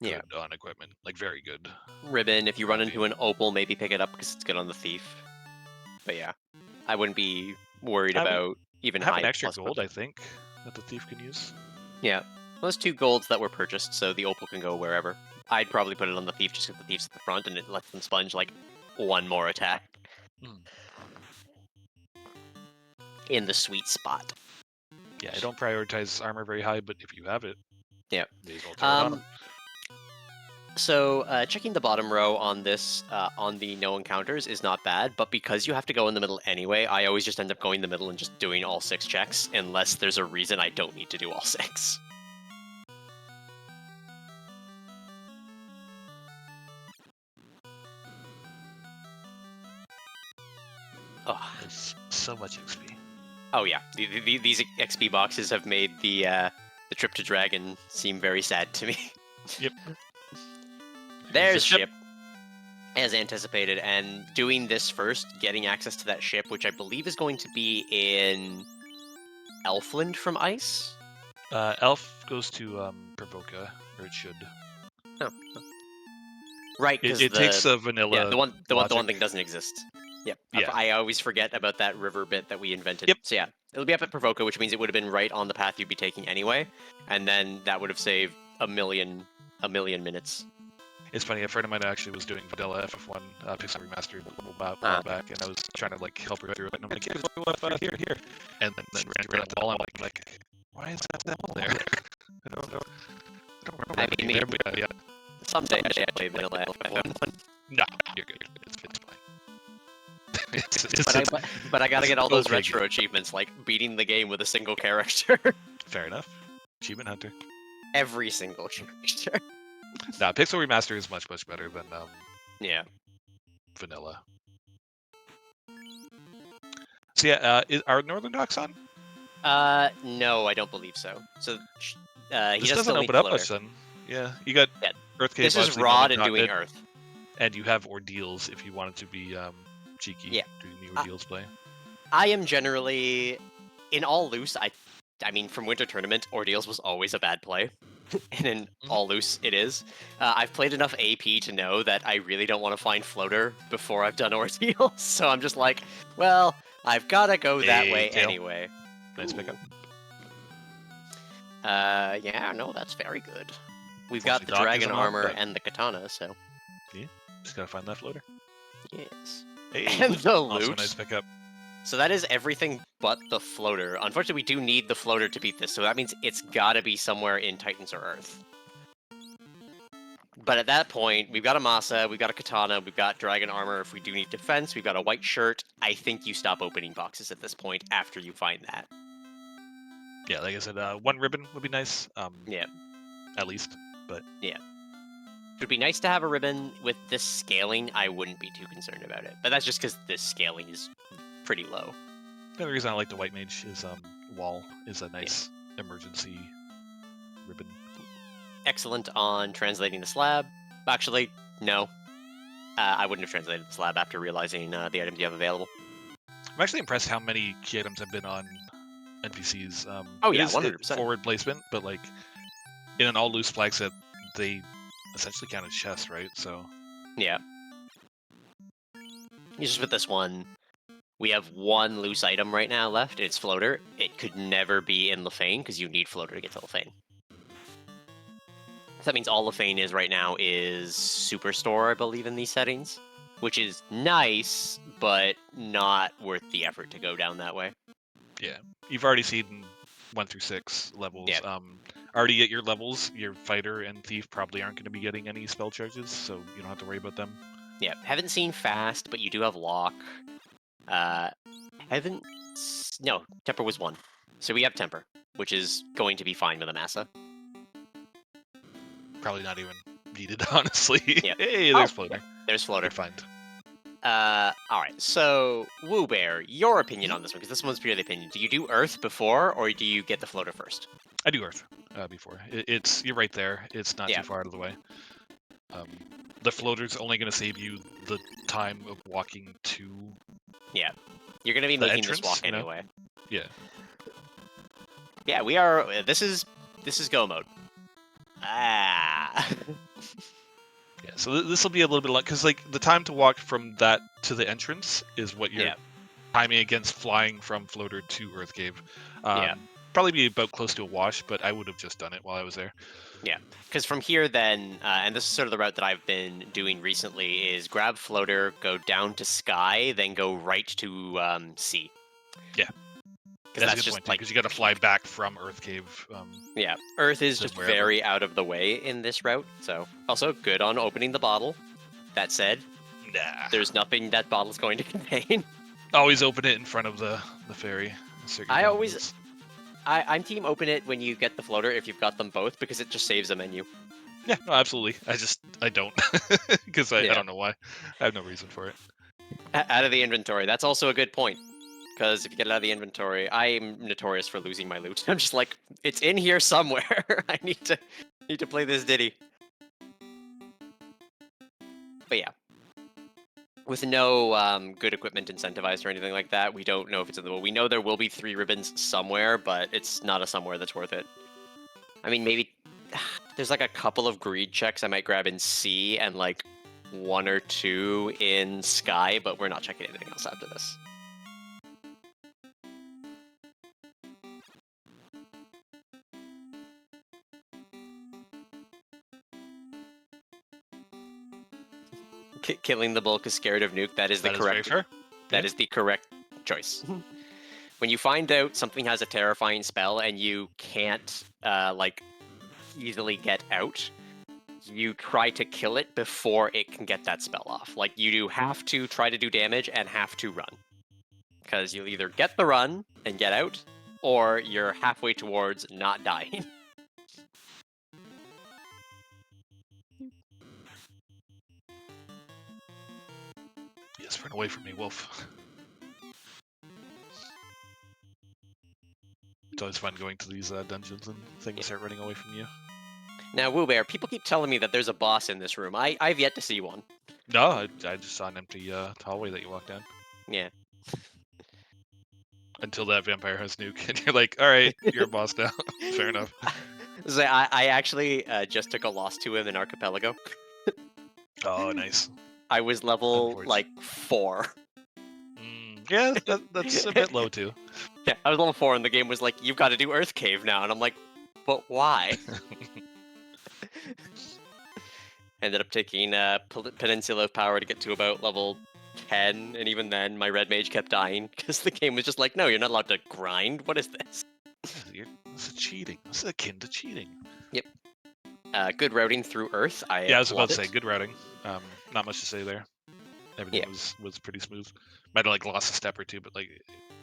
good on equipment, like very good. Ribbon, if you run into an Opal, maybe pick it up because it's good on the Thief. But yeah, I wouldn't be worried about even have high an extra plus gold, I think, that the Thief can use. Yeah, those 2 golds that were purchased, so the Opal can go wherever. I'd probably put it on the Thief just because the Thief's at the front and it lets them sponge like one more attack in the sweet spot. Yeah, I don't prioritize armor very high, but if you have it, yeah, may as well throw it on 'em. So checking the bottom row on this on the no encounters is not bad, but because you have to go in the middle anyway, I always just end up going in the middle and just doing all 6 checks unless there's a reason I don't need to do all 6. Oh, it's so much XP. Oh yeah, these XP boxes have made the trip to Dragon seem very sad to me. Yep. There's ship, as anticipated, and doing this first, getting access to that ship, which I believe is going to be in Elfland from Ice. Elf goes to Provoca, or it should. Oh. Right, because it takes a vanilla. Yeah, the one thing doesn't exist. Yep. Yeah. I always forget about that river bit that we invented. Yep. So yeah, it'll be up at Provoca, which means it would have been right on the path you'd be taking anyway, and then that would have saved a million minutes. It's funny, a friend of mine actually was doing vanilla FF1 Pixel Remastered a little while back, and I was trying to like help her through it, and I'm like, here's what here, and then ran the wall, I'm like, why is that wall there? I don't know. I don't remember. I mean, there, but yeah. Someday I should play vanilla FF1. No, you're good. It's fine. But I gotta get all those retro achievements, like beating the game with a single character. Fair enough. Achievement Hunter. Every single character. Nah, Pixel Remaster is much better than vanilla. So yeah, are Northern Docks on? No, I don't believe so. So this doesn't open up much then. Yeah, you got Earth Cave. This is Rod and doing Earth. And you have Ordeals if you wanted to be cheeky. Yeah. Doing the Ordeals play. I am generally in all loose. I mean, from Winter Tournament, Ordeals was always a bad play. And in all loose, it is. I've played enough AP to know that I really don't want to find Floater before I've done Ordeals. So I'm just like, well, I've got to go that way anyway. Nice pickup. Yeah, no, that's very good. We've got the Dragon Armor and the Katana, so... Yeah, just gotta find that Floater. Yes. Hey, and the loot. Also nice pickup. So that is everything but the Floater. Unfortunately, we do need the Floater to beat this, so that means it's gotta be somewhere in Titans or Earth. But at that point, we've got a Massa, we've got a Katana, we've got Dragon Armor. If we do need defense, we've got a white shirt. I think you stop opening boxes at this point after you find that. Yeah, like I said, one ribbon would be nice. Yeah. At least, but... Yeah. It would be nice to have a ribbon. With this scaling, I wouldn't be too concerned about it. But that's just because this scaling is pretty low. The other reason I like the White Mage is Wall is a nice emergency ribbon. Excellent on translating the slab. Actually, no. I wouldn't have translated the slab after realizing the items you have available. I'm actually impressed how many key items have been on NPCs. Oh It yeah, is 100%. forward placement, but like in an all loose flag set, they essentially count as chests, right? So Yeah. Just with this one, we have one loose item right now left. It's floater. It could never be in Lefane because you need floater to get to Lefane. So that means all Lefane is right now is Superstore, I believe, in these settings, which is nice, but not worth the effort to go down that way. yeah, you've already seen 1 through 6 levels. Yeah. Already at your levels, your fighter and thief probably aren't going to be getting any spell charges, so you don't have to worry about them. Yeah, haven't seen fast, but you do have lock. No, temper was 1. So we have temper, which is going to be fine with a massa. Probably not even needed, honestly. Yeah. Hey, there's floater. Yeah, there's floater. Good find. Alright, so, Woo Bear, your opinion on this one, because this one's purely opinion. Do you do Earth before, or do you get the floater first? I do Earth before. You're right there. It's not too far out of the way. The floater's only going to save you the time of walking to. Yeah, you're going to be the making entrance, this walk you know? anyway. Yeah. Yeah, we are. This is go mode. Ah. Yeah. So this will be a little bit like because like the time to walk from that to the entrance is what you're timing against flying from floater to Earth Cave. Probably be about close to a wash, but I would have just done it while I was there. Yeah, because from here then, and this is sort of the route that I've been doing recently, is grab floater, go down to sky, then go right to sea. Yeah. Because that's a good just point, like because you got to fly back from Earth Cave. Yeah, Earth is to just wherever. very out of the way in this route. So also good on opening the bottle. That said, Nah. there's nothing that bottle's going to contain. Always open it in front of the ferry. I'm team open it when you get the floater if you've got them both because it just saves a menu. Yeah, no, absolutely. I don't because I don't know why. I have no reason for it. Out of the inventory. That's also a good point. Because if you get it out of the inventory, I'm notorious for losing my loot. I'm just like, it's in here somewhere. I need to play this ditty. But yeah. With no good equipment incentivized or anything like that, we don't know if it's in the... We know there will be 3 ribbons somewhere, but it's not a somewhere that's worth it. I mean, maybe... There's like a couple of greed checks I might grab in sea and like 1 or 2 in sky, but we're not checking anything else after this. Killing the bulk is scared of nuke. That is the correct. That is the correct choice. When you find out something has a terrifying spell and you can't like easily get out, you try to kill it before it can get that spell off. Like you do have to try to do damage and have to run, because you'll either get the run and get out, or you're halfway towards not dying. Yes, run away from me, Wolf. It's always fun going to these dungeons and things start running away from you. Now, Woo Bear, people keep telling me that there's a boss in this room. I've yet to see one. No, I just saw an empty hallway that you walked down. Yeah. Until that vampire has nuke, and you're like, all right, you're a boss now. Fair enough. So I actually just took a loss to him in Archipelago. Oh, nice. I was level, like, 4. Yeah, that's a bit low, too. Yeah, I was level 4, and the game was like, you've got to do Earth Cave now. And I'm like, but why? Ended up taking Peninsula of Power to get to about level 10, and even then, my red mage kept dying, because the game was just like, no, you're not allowed to grind. What is this? This is cheating. This is akin to cheating. Yep. Good routing through Earth. I was about to say, good routing. Not much to say there. Everything was pretty smooth. Might have like lost a step or two, but like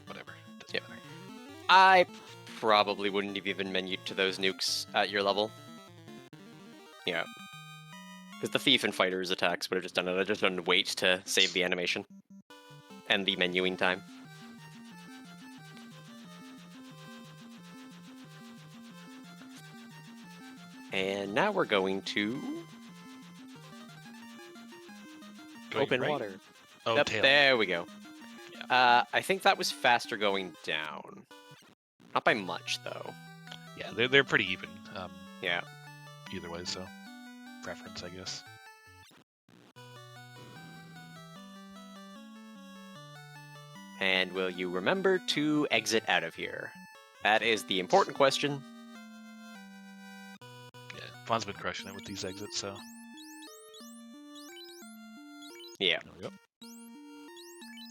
whatever. Doesn't matter. I probably wouldn't have even menued to those nukes at your level. Yeah. Because the thief and fighter's attacks would have just done it. I just done wait to save the animation and the menuing time. And now we're going to open water. Oh, Yep, tail. there we go. Yeah. I think that was faster going down. Not by much, though. Yeah, they're pretty even. Yeah. Either way, so preference, I guess. And will you remember to exit out of here? That is the important question. Yeah, Vaughn's been crushing it with these exits, so. Yeah. There we go.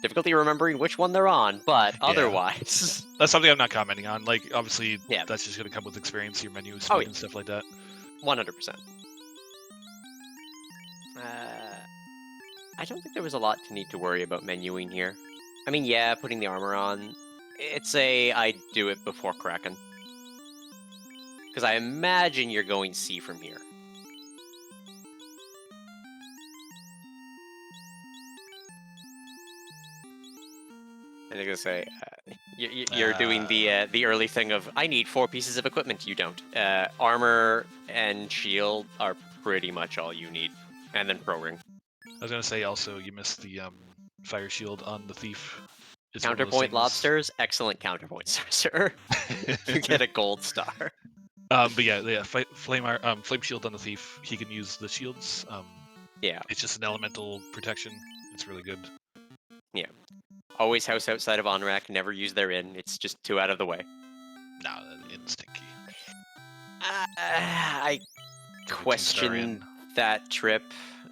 Difficulty remembering which one they're on, but otherwise... That's something I'm not commenting on. Like, obviously, Yeah. that's just going to come with experience, your menu speed Oh, yeah. and stuff like that. 100%. I don't think there was a lot to need to worry about menuing here. I mean, yeah, putting the armor on, it's I do it before Kraken. Because I imagine you're going C from here. And I'm gonna say, you're doing the early thing of, I need 4 pieces of equipment. You don't. Armor and shield are pretty much all you need. And then pro ring. I was going to say also, you missed the fire shield on the thief. It's Counterpoint lobsters, excellent counterpoint, sir. You get a gold star. But yeah, flame shield on the thief. He can use the shields. Yeah. It's just an elemental protection. It's really good. Yeah. Always house outside of on-rack, never use their in. It's just 2 out of the way. No, it's stinky. I question that trip.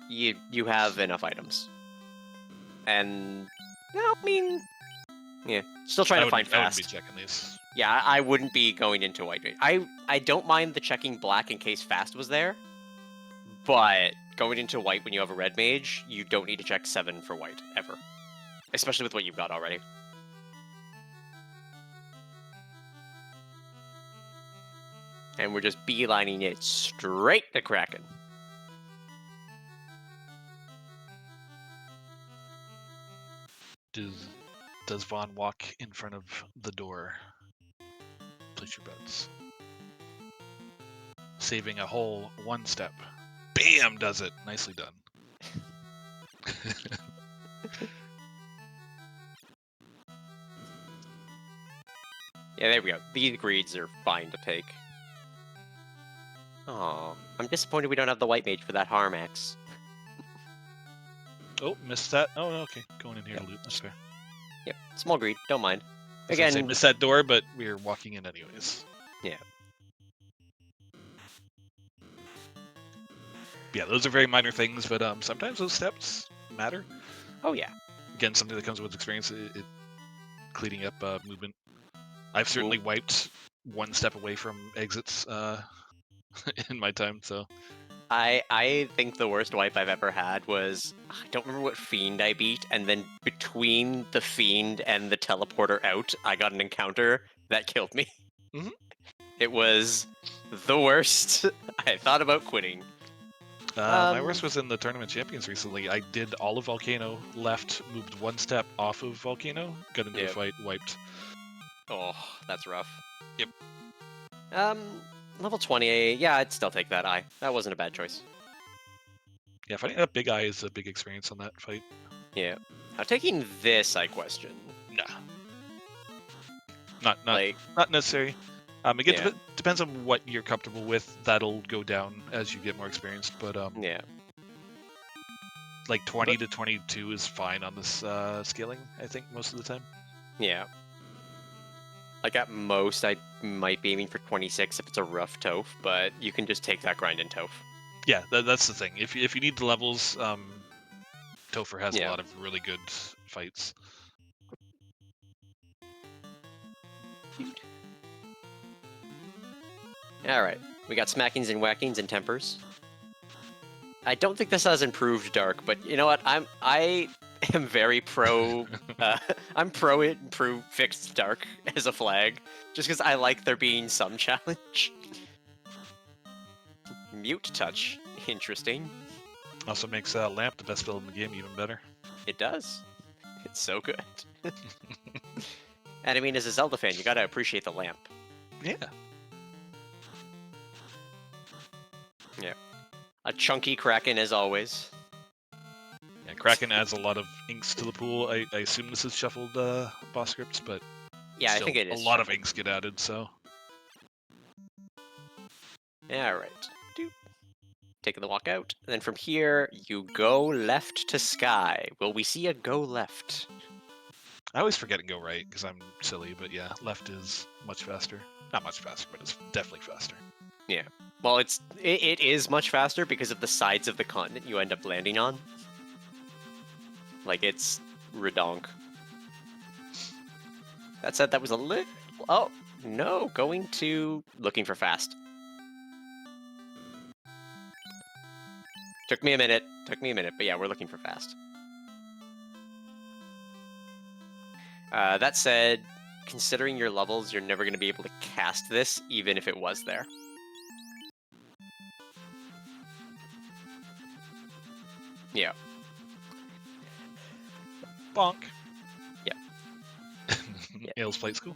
You have enough items. And, I mean, yeah, still trying to find fast. I wouldn't be checking these. Yeah, I wouldn't be going into white. I don't mind the checking black in case fast was there, but going into white when you have a red mage, you don't need to check 7 for white, ever. Especially with what you've got already. And we're just beelining it straight to Kraken. Does Vaughn walk in front of the door? Place your bets. Saving a whole 1 step. Bam! Does it. Nicely done. Yeah, there we go. These greeds are fine to take. Oh, I'm disappointed we don't have the white mage for that harm axe. Oh, missed that. Oh, okay. Going in here to loot. That's fair. Yep, small greed. Don't mind. Again, missed that door, but we're walking in anyways. Yeah. Yeah, those are very minor things, but sometimes those steps matter. Oh yeah. Again, something that comes with experience, it cleaning up movement. I've certainly wiped 1 step away from exits in my time, so. I think the worst wipe I've ever had was, I don't remember what fiend I beat, and then between the fiend and the teleporter out, I got an encounter that killed me. Mm-hmm. It was the worst. I thought about quitting. My worst was in the Tournament Champions recently. I did all of Volcano, left, moved 1 step off of Volcano, got into a fight, wiped. Oh, that's rough. Yep. Level 20, yeah, I'd still take that eye. That wasn't a bad choice. Yeah, fighting that big eye is a big experience on that fight. Yeah. Now, taking this, I question. Nah. Not necessary. Again, depends on what you're comfortable with. That'll go down as you get more experienced, but yeah. Like 20 to 22 is fine on this scaling, I think, most of the time. Yeah. Like at most, I might be aiming for 26 if it's a rough Toph, but you can just take that grind in Toph. Yeah, that's the thing. If you need the levels, Topher has a lot of really good fights. Alright, we got smackings and whackings and tempers. I don't think this has improved Dark, but you know what? I am very pro. I'm pro improve fixed Dark as a flag, just because I like there being some challenge. Mute touch, interesting. Also makes Lamp the best build in the game even better. It does. It's so good. And I mean, as a Zelda fan, you gotta appreciate the Lamp. Yeah. Yeah. A chunky Kraken as always. Yeah, Kraken adds a lot of inks to the pool. I assume this is shuffled boss scripts, but Yeah, I still think it a is. lot of shuffled. inks get added. So All right. Doop. Taking the walk out. And then from here, you go left to sky. Will we see a go left? I always forget and go right because I'm silly. But yeah, left is much faster. Not much faster, but it's definitely faster. Yeah. Well, it is much faster because of the sides of the continent you end up landing on. Like, it's redonk. That said, that was a little... Oh, no. Going to... Looking for fast. Took me a minute. But yeah, we're looking for fast. That said, considering your levels, you're never going to be able to cast this, even if it was there. Yeah. Bonk. Yeah. Ales Plate School.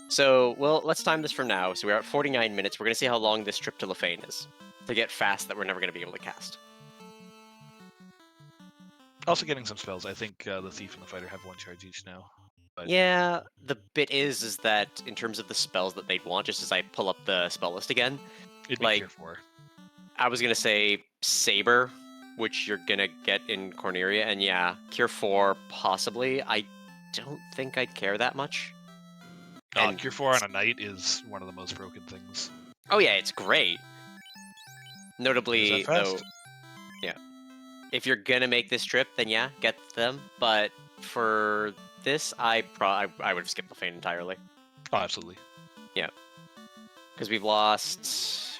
So, well, let's time this from now. So we're at 49 minutes. We're going to see how long this trip to Lefane is to get fast that we're never going to be able to cast. Also getting some spells. I think the Thief and the Fighter have 1 charge each now. But Yeah, the bit is that in terms of the spells that they'd want, just as I pull up the spell list again, it'd be like, Cure 4. I was going to say Saber, which you're going to get in Corneria, and yeah, Cure 4, possibly. I don't think I'd care that much. And Cure 4 on a knight is one of the most broken things. oh yeah, it's great. Notably, Is that fast? though, yeah. If you're gonna make this trip, then yeah, get them. But for this, I would have skipped Lefane entirely. Oh, absolutely. Yeah, because we've lost.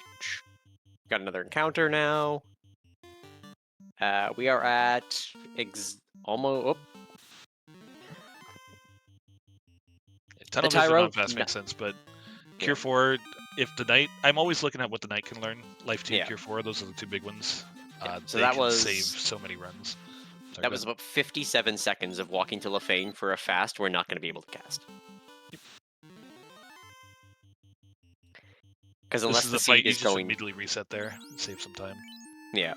Got another encounter now. We are at almost. Oh, Tunnel the Vision Tyro. on fast makes sense, but Cure 4, if the knight, I'm always looking at what the knight can learn. Life 2, Yeah. Cure 4, those are the 2 big ones. So they that can was save so many runs. Sorry, that was about 57 seconds of walking to Lefane for a fast we're not going to be able to cast. Because unless this is the a fight seed you is just going, immediately reset there and save some time. yeah.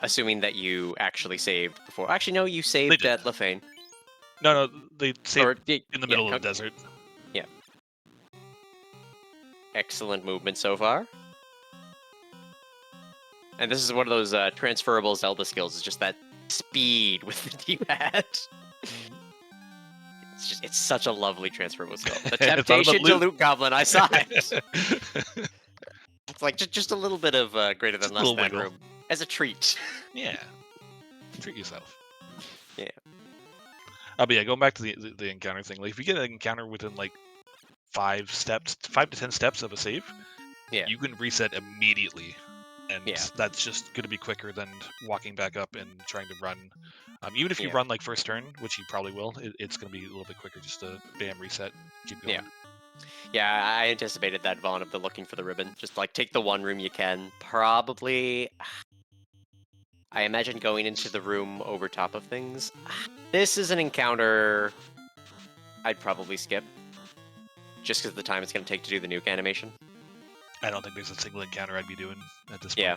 Assuming that you actually saved before. Actually, no, you saved at Lefane. No, they saved Or, in the middle of the desert. Yeah. Excellent movement so far. And this is one of those transferable Zelda skills. It's just that speed with the D-pad. It's such a lovely transferable skill. The temptation to loot goblin, I saw it. It's like just a little bit of greater than less than room as a treat. Yeah, treat yourself. Yeah. But yeah, going back to the encounter thing. Like if you get an encounter within like 5 to 10 steps of a save, yeah, you can reset immediately, and yeah, that's just going to be quicker than walking back up and trying to run. Even if you yeah, run like first turn, which you probably will, it's going to be a little bit quicker just to bam reset, keep going. yeah. Yeah, I anticipated that, Vaughn, of the looking for the ribbon. Just like take the one room you can. Probably, I imagine going into the room over top of things. This is an encounter I'd probably skip. Just because of the time it's going to take to do the nuke animation. I don't think there's a single encounter I'd be doing at this point. Yeah.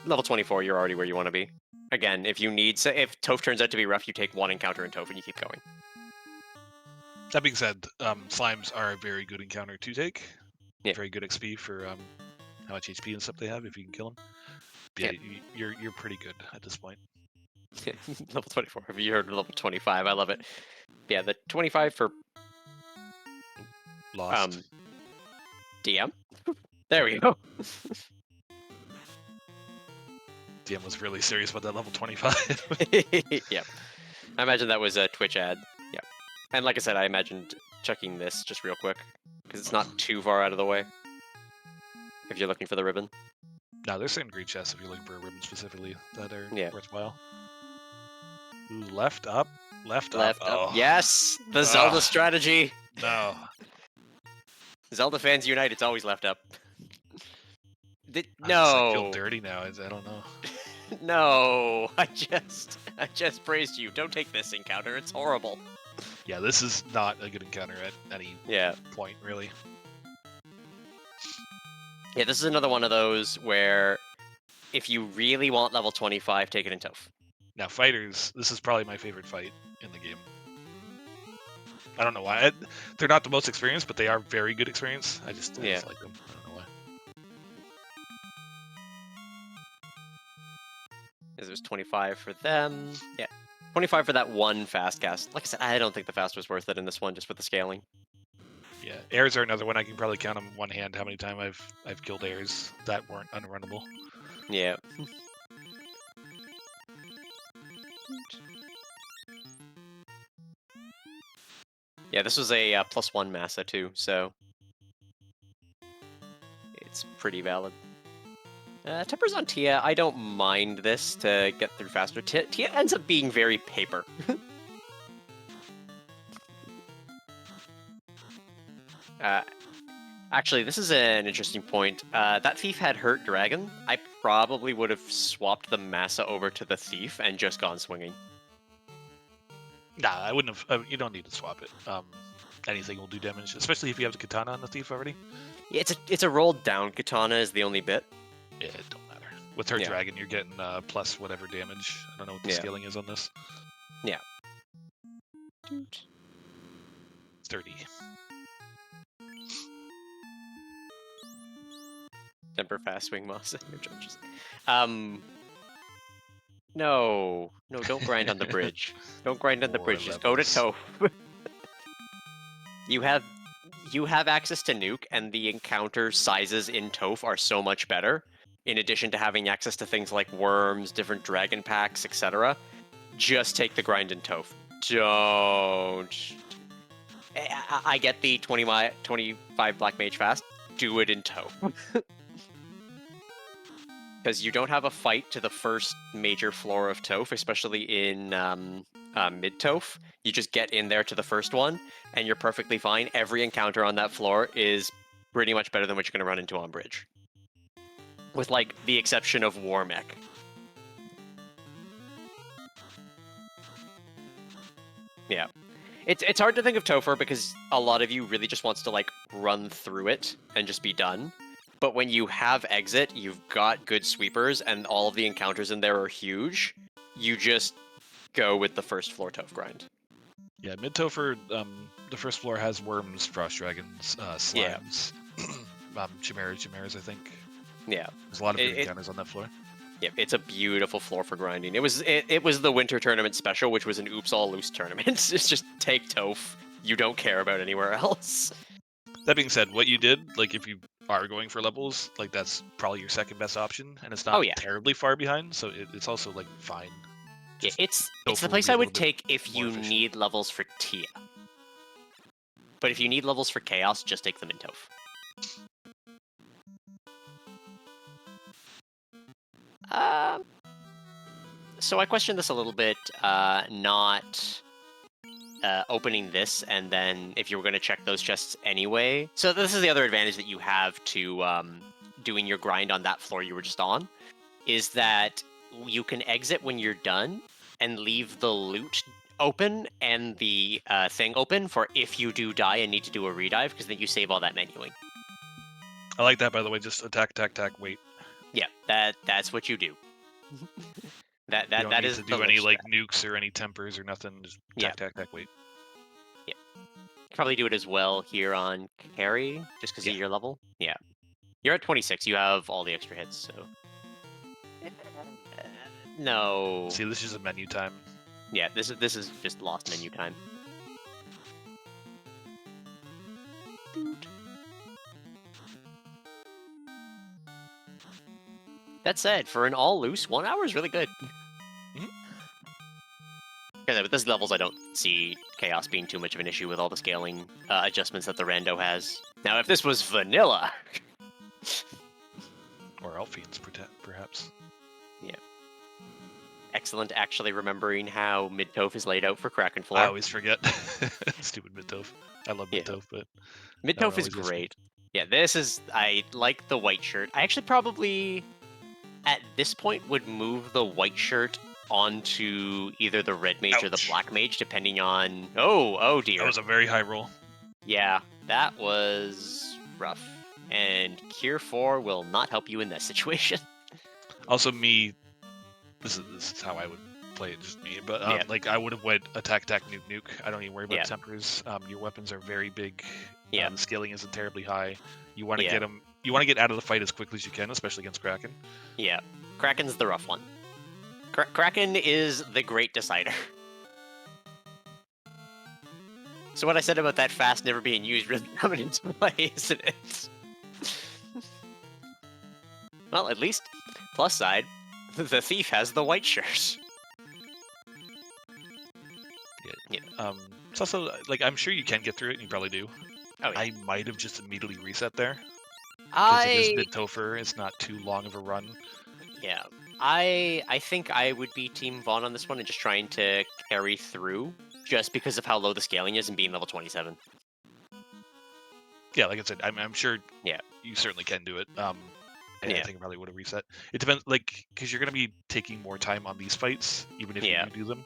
Level 24, you're already where you want to be. Again, if Toph turns out to be rough, you take one encounter in Toph and you keep going. That being said, slimes are a very good encounter to take. Yeah. Very good XP for how much HP and stuff they have if you can kill them. Yeah, you're pretty good at this point. Level 24. Have you heard of level 25? I love it. Yeah, the 25 for Lost. DM. There we go. DM was really serious about that level 25. Yeah. I imagine that was a Twitch ad. Yeah. And like I said, I imagined checking this just real quick because it's not too far out of the way. If you're looking for the ribbon. No, there's certain green chests if you're looking for a ribbon specifically that are worthwhile. Ooh, left up. Oh. Yes, the Zelda strategy. No. Zelda fans unite. It's always left up. I feel dirty now. I don't know. No, I just praised you. Don't take this encounter. It's horrible. Yeah, this is not a good encounter at any point, really. Yeah, this is another one of those where if you really want level 25, take it in Toph. Now, fighters, this is probably my favorite fight in the game. I don't know why. They're not the most experienced, but they are very good experience. I just like them. I don't know why. Because it was 25 for them. Yeah. 25 for that one fast cast. Like I said, I don't think the fast was worth it in this one, just with the scaling. Yeah, airs are another one. I can probably count on one hand how many times I've killed airs that weren't unrunnable. Yeah. Yeah, this was a +1 massa too, so it's pretty valid. Tempers on Tia, I don't mind this to get through faster. Tia ends up being very paper. Actually, this is an interesting point. That thief had hurt dragon. I probably would have swapped the massa over to the thief and just gone swinging. Nah, I wouldn't have. You don't need to swap it. Anything will do damage, especially if you have the katana on the thief already. Yeah, it's a rolled down katana is the only bit. Yeah, it don't matter. With her dragon, you're getting plus whatever damage. I don't know what the scaling is on this. Yeah. 30. Temper fast swing massa. No, don't grind on the bridge. Don't grind on the bridge. Just go to Toph. You have access to nuke, and the encounter sizes in Toph are so much better. In addition to having access to things like worms, different dragon packs, etc. Just take the grind in Toph. Don't. I get the 25 Black Mage fast. Do it in Toph. Because you don't have a fight to the first major floor of Toph, especially in mid-Toph. You just get in there to the first one, and you're perfectly fine. Every encounter on that floor is pretty much better than what you're going to run into on bridge. With, like, the exception of War Mech. Yeah. It's hard to think of Topher because a lot of you really just wants to, like, run through it and just be done. But when you have exit, you've got good sweepers, and all of the encounters in there are huge. You just go with the first floor Toph grind. Yeah, mid Topher, the first floor has worms, frost dragons, slimes, chimeras, I think. Yeah, there's a lot of good encounters on that floor. Yep, it's a beautiful floor for grinding. It was the winter tournament special, which was an oops all loose tournament. It's just take Toph. You don't care about anywhere else. That being said, what you did, like if you are going for levels, like that's probably your second best option, and it's not terribly far behind, so it's also like fine. Yeah, it's the place I would take if you need levels for Tia. But if you need levels for Chaos, just take them in Toph. So I questioned this a little bit, not opening this, and then if you were going to check those chests anyway. So this is the other advantage that you have to doing your grind on that floor you were just on, is that you can exit when you're done and leave the loot open and the thing open for if you do die and need to do a redive, because then you save all that menuing. I like that, by the way. Just attack, wait. Yeah, that's what you do. You don't need to do any like nukes or any tempers or nothing. Just attack, wait. Yeah, you probably do it as well here on carry, just because of your level. Yeah, you're at 26. You have all the extra hits, so no. See, this is a menu time. Yeah, this is just lost menu time. That said, for an all loose, 1 hour is really good. Because with these levels, I don't see Chaos being too much of an issue with all the scaling adjustments that the Rando has. Now, if this was vanilla... or Elfians, perhaps. Yeah. Excellent actually remembering how Mid-Toph is laid out for Kraken Floor. I always forget. Stupid Mid-Toph. I love Mid-Toph, but... Mid-Toph is great. Yeah, this is... I like the white shirt. I actually probably, at this point, would move the white shirt onto either the red mage or the black mage, depending on... Oh dear. That was a very high roll. Yeah, that was rough. And Cure 4 will not help you in that situation. Also, this is how I would play it, just me. But Yeah. like I would have went attack, nuke. I don't even worry about Yeah. tempers. Your weapons are very big. Yeah. The scaling isn't terribly high. You want to Yeah. get them. You want to get out of the fight as quickly as you can, especially against Kraken. Yeah. Kraken's the rough one. Kraken is the great decider. So what I said about that fast never being used really coming into play, isn't it? Well, at least, plus side, the thief has the white shirt. Yeah. It's also like I'm sure you can get through it, and you probably do. Oh, yeah. I might have just immediately reset there because it is I mid-Topher. It's not too long of a run. Yeah, I think I would be Team Vaughn on this one and just trying to carry through, just because of how low the scaling is and being level 27. Yeah, like I said, I'm sure. Yeah. You certainly can do it. I Yeah. think I probably would have reset. It depends, like, because you're going to be taking more time on these fights, even if Yeah. you do them.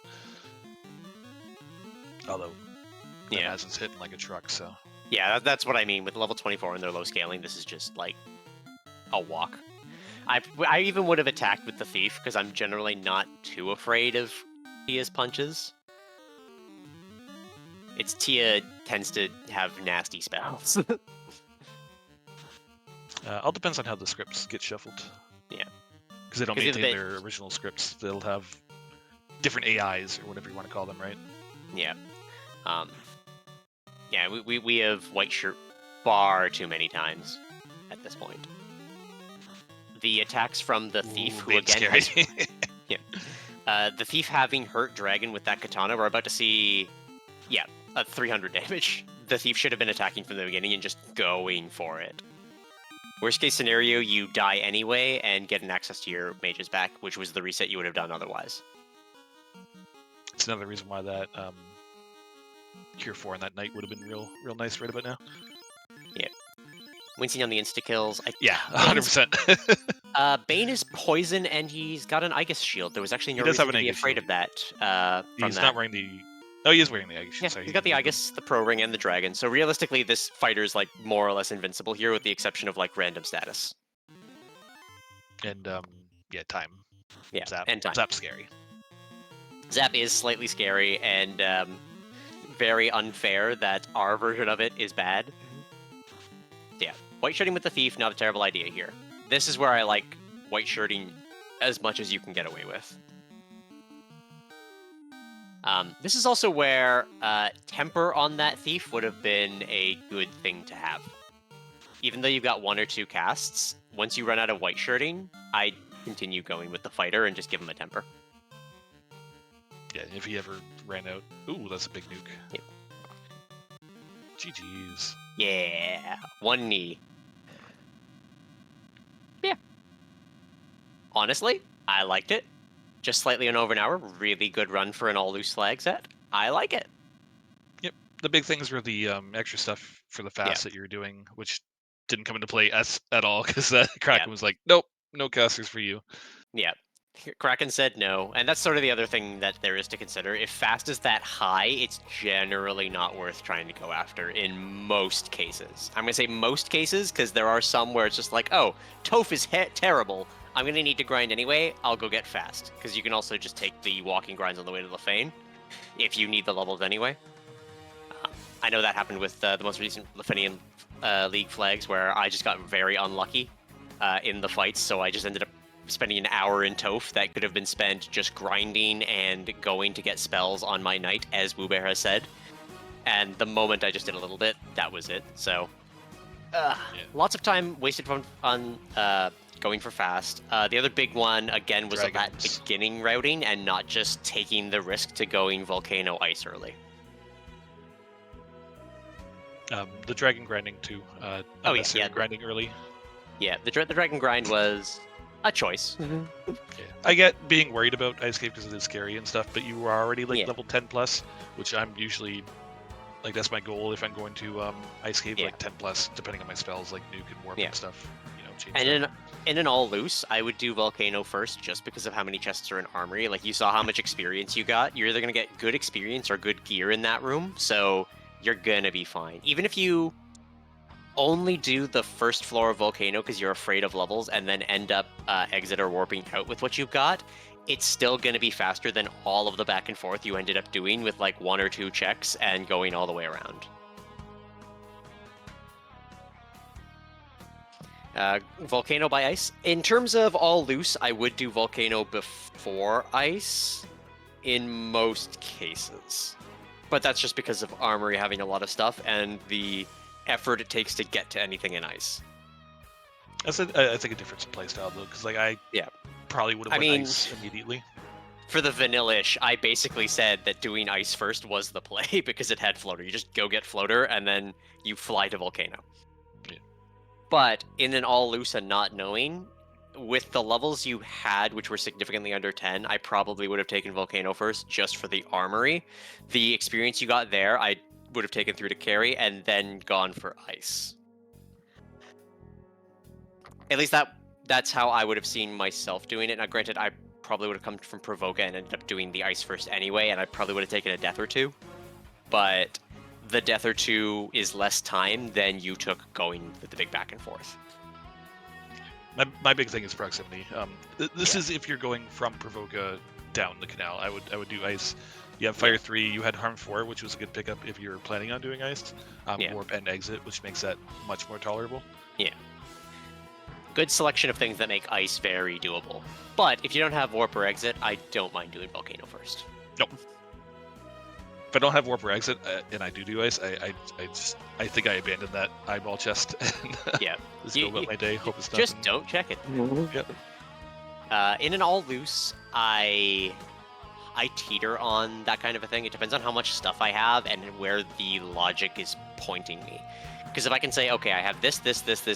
Although, Yeah. Nemaz's hitting like a truck, so. Yeah, that's what I mean with level 24 and their low scaling. This is just like a walk. I even would have attacked with the thief because I'm generally not too afraid of Tia's punches. It's Tia tends to have nasty spells. All depends on how the scripts get shuffled. Yeah. Because they don't 'Cause maintain their original scripts. They'll have different AIs or whatever you want to call them, right? Yeah. Yeah, we have white shirt far too many times at this point. The attacks from the thief, who again has, the thief having hurt Dragon with that katana, we're about to see, yeah, 300 damage. The thief should have been attacking from the beginning and just going for it. Worst case scenario, you die anyway and get an access to your mages back, which was the reset you would have done otherwise. It's another reason why that Cure 4 and that Knight would have been real nice right about now. Yeah. Wincing on the insta-kills. Yeah, 100%. Bane is poison, and he's got an Aegis shield. There was actually no He does reason have to an be Aegis afraid shield. of that. He's not wearing the... Oh, he is wearing the Aegis shield. Yeah, Sorry, he's got the Aegis, the Pro Ring, and the Dragon. So realistically, this fighter's like more or less invincible here, with the exception of like random status. And yeah, time. Yeah, Zap. and time. Zap's scary. Zap is slightly scary and very unfair that our version of it is bad. Yeah, white shirting with the thief, not a terrible idea here. This is where I like white shirting as much as you can get away with. This is also where temper on that thief would have been a good thing to have. Even though you've got 1 or 2 casts, once you run out of white shirting, I'd continue going with the fighter and just give him a temper. Yeah, if he ever ran out. Ooh, that's a big nuke. Yep. GG's. Yeah, 1 knee. Yeah. Honestly, I liked it. Just slightly over an hour. Really good run for an all-loose flag set. I like it. Yep. The big things were the extra stuff for the fast that you were doing, which didn't come into play at all, because Kraken was like, nope, no casters for you. Yeah. Kraken said no, and that's sort of the other thing that there is to consider. If fast is that high, it's generally not worth trying to go after in most cases. I'm going to say most cases, because there are some where it's just like, oh, Toph is terrible. I'm going to need to grind anyway. I'll go get fast, because you can also just take the walking grinds on the way to Lefane if you need the levels anyway. I know that happened with the most recent Lefanian League flags, where I just got very unlucky in the fights, so I just ended up spending an hour in Toph that could have been spent just grinding and going to get spells on my knight, as Woobear has said. And the moment I just did a little bit, that was it. So, lots of time wasted on going for fast. The other big one, again, was that beginning routing and not just taking the risk to going Volcano Ice early. The dragon grinding too. Grinding early. Yeah, the dragon grind was a choice. Yeah. I get being worried about Ice Cave because it is scary and stuff, but you were already like level 10 plus, which I'm usually like, that's my goal if I'm going to Ice Cave, like 10 plus, depending on my spells, like nuke and warp and stuff. You know, change and in an all loose, I would do Volcano first, just because of how many chests are in Armory. Like, you saw how much experience you got. You're either gonna get good experience or good gear in that room, so you're gonna be fine. Even if you only do the first floor of Volcano because you're afraid of levels and then end up exit or warping out with what you've got, it's still going to be faster than all of the back and forth you ended up doing with like 1 or 2 checks and going all the way around. Volcano by ice. In terms of all loose, I would do volcano before ice in most cases. But that's just because of Armory having a lot of stuff and the effort it takes to get to anything in ice. I think a different playstyle though, because like I probably would have went ice immediately. For the vanilla-ish, I basically said that doing ice first was the play because it had floater. You just go get floater and then you fly to volcano. Yeah. But in an all loose and not knowing, with the levels you had, which were significantly under 10, I probably would have taken volcano first just for the armory. The experience you got there, I would have taken through to carry and then gone for ice. At least that's how I would have seen myself doing it. Now, granted, I probably would have come from Provoca and ended up doing the ice first anyway, and I probably would have taken a death or 2. But the death or 2 is less time than you took going with the big back and forth. My big thing is proximity. This is if you're going from Provoca down the canal. I would do ice. You have Fire 3, you had Harm 4, which was a good pickup if you're planning on doing ice. Warp and Exit, which makes that much more tolerable. Yeah. Good selection of things that make ice very doable. But if you don't have Warp or Exit, I don't mind doing Volcano first. Nope. If I don't have Warp or Exit and I do ice, I think I abandoned that eyeball chest and just go about my day. Hope it's just don't check it. Yep. In an all loose, I teeter on that kind of a thing. It depends on how much stuff I have and where the logic is pointing me. Because if I can say, okay, I have this,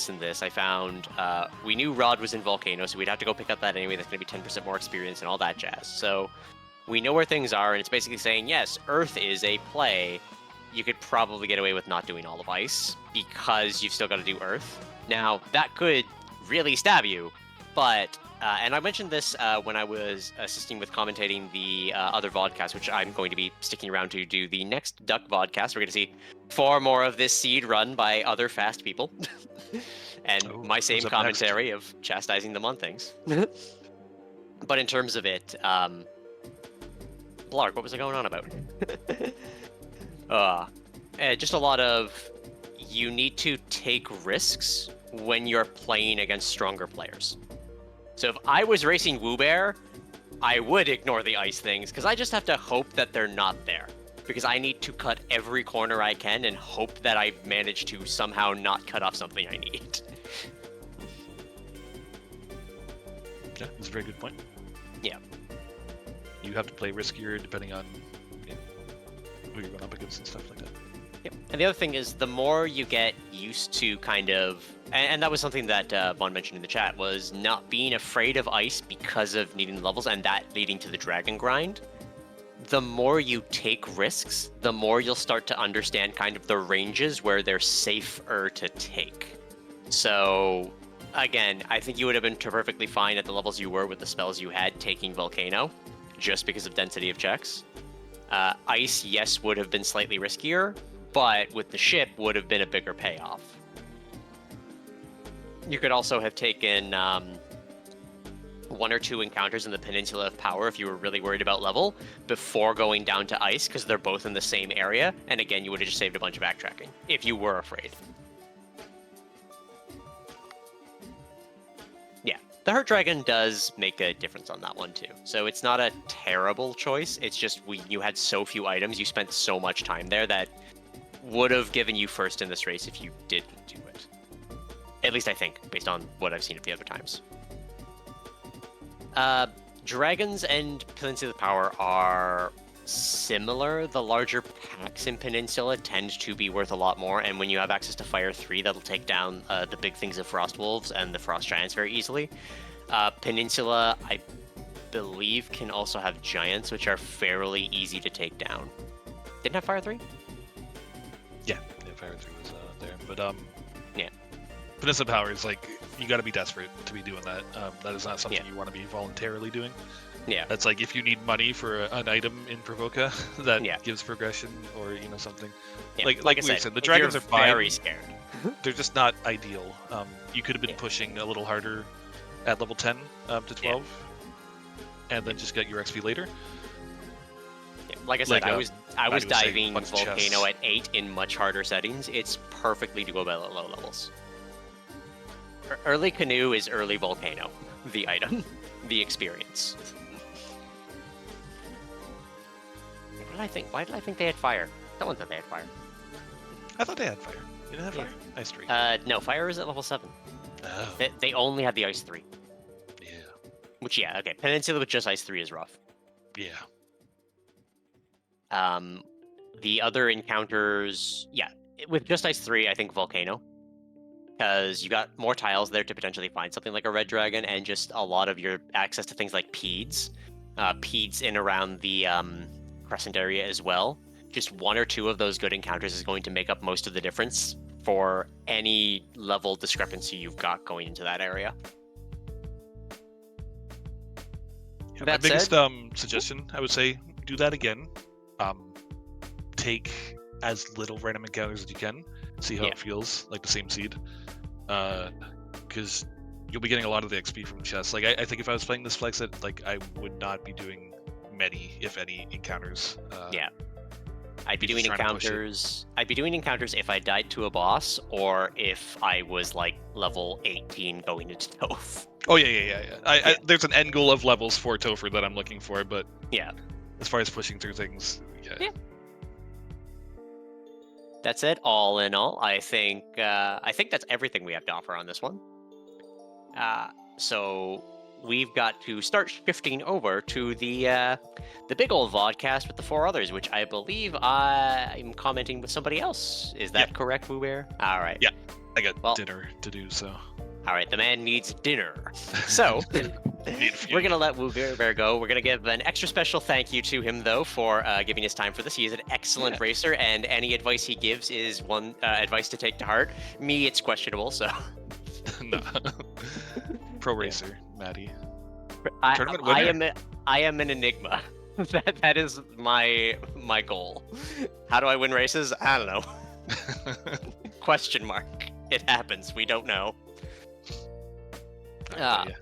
and this, I found, we knew Rod was in Volcano, so we'd have to go pick up that anyway. That's going to be 10% more experience and all that jazz. So we know where things are, and it's basically saying, yes, Earth is a play. You could probably get away with not doing all of Ice, because you've still got to do Earth. Now, that could really stab you, but, and I mentioned this when I was assisting with commentating the other vodcast, which I'm going to be sticking around to do the next Duck vodcast. We're going to see 4 more of this seed run by other fast people. And my same commentary of chastising them on things. But in terms of it, Blarg, what was I going on about? Just a lot of, you need to take risks when you're playing against stronger players. So if I was racing Woobear, I would ignore the ice things, because I just have to hope that they're not there. Because I need to cut every corner I can and hope that I manage to somehow not cut off something I need. Yeah, that's a very good point. Yeah. You have to play riskier depending on who you're going up against and stuff like that. Yep. And the other thing is, the more you get used to kind of, and that was something that Vaughn mentioned in the chat, was not being afraid of ice because of needing the levels and that leading to the dragon grind. The more you take risks, the more you'll start to understand kind of the ranges where they're safer to take. So, again, I think you would have been perfectly fine at the levels you were with the spells you had taking Volcano, just because of density of checks. Ice, yes, would have been slightly riskier, but with the ship would have been a bigger payoff. You could also have taken 1 or 2 encounters in the Peninsula of Power if you were really worried about level before going down to Ice, because they're both in the same area, and again, you would have just saved a bunch of backtracking, if you were afraid. Yeah, the Hurt Dragon does make a difference on that one too, so it's not a terrible choice, it's just you had so few items, you spent so much time there that would have given you first in this race if you didn't do it. At least I think, based on what I've seen at the other times. Dragons and Peninsula Power are similar. The larger packs in Peninsula tend to be worth a lot more, and when you have access to Fire 3, that'll take down the big things of Frost Wolves and the Frost Giants very easily. Peninsula, I believe, can also have Giants, which are fairly easy to take down. Didn't have Fire 3? Yeah, Fire 3 was there, but yeah. Peninsula Power is like, you got to be desperate to be doing that. That is not something you want to be voluntarily doing. Yeah. That's like if you need money for an item in Provoca that gives progression or something. Yeah. Like I said, the dragons are fine. Very scared. They're just not ideal. You could have been pushing a little harder at level 10 to 12. and then just get your XP later. Like I said, Like, I was Maddie was saying, diving bunch of Volcano chests. at 8 in much harder settings. It's perfectly doable at low levels. Early Canoe is early Volcano, the item, the experience. What did I think? Why did I think they had fire? Someone said they had fire. I thought they had fire. You didn't have fire? Ice 3. No, fire is at level 7. Oh, They only had the ice 3. yeah. Which, yeah, okay. Peninsula with just ice 3 is rough. Yeah. The other encounters, yeah, with just ice 3, I think Volcano. Because you got more tiles there to potentially find something like a red dragon, and just a lot of your access to things like Peeds. Peeds in around the Crescent area as well. Just one or two of those good encounters is going to make up most of the difference for any level discrepancy you've got going into that area. Yeah, my That biggest said, suggestion, I would say, do that again. Take as little random encounters as you can. See how Yeah. it feels, like the same seed. Because you'll be getting a lot of the XP from chests. Like I think if I was playing this flex, like I would not be doing many, if any, encounters. Yeah. I'd be just doing trying to push it. encounters. I'd be doing encounters if I died to a boss, or if I was like level 18 going into Toph. Oh yeah. There's an end goal of levels for Topher that I'm looking for, but Yeah. as far as pushing through things, yeah. That's it. All in all, I think that's everything we have to offer on this one. So we've got to start shifting over to the big old vodcast with the 4 others, which I believe I'm commenting with somebody else. Is that correct, Woo Bear? All right. Yeah, I got dinner to do, so. All right, the man needs dinner. So we're gonna let Woo Bear go. We're gonna give an extra special thank you to him though for giving his time for this. He is an excellent racer, and any advice he gives is one advice to take to heart. Me, it's questionable. So No. Pro racer, Maddie. I am an enigma. that is my goal. How do I win races? I don't know. Question mark. It happens. We don't know. I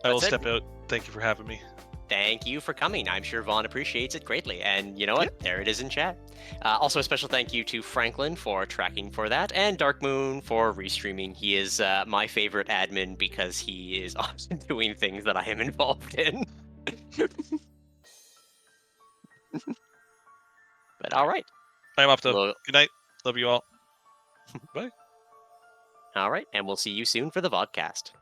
will step out. Thank you for having me. Thank you for coming. I'm sure Vaughn appreciates it greatly. And you know what? There it is in chat. Also, a special thank you to Franklin for tracking for that, and Dark Moon for restreaming. He is my favorite admin because he is often doing things that I am involved in. But all right. I'm off though. Good night. Love you all. Bye. All right. And we'll see you soon for the vodcast.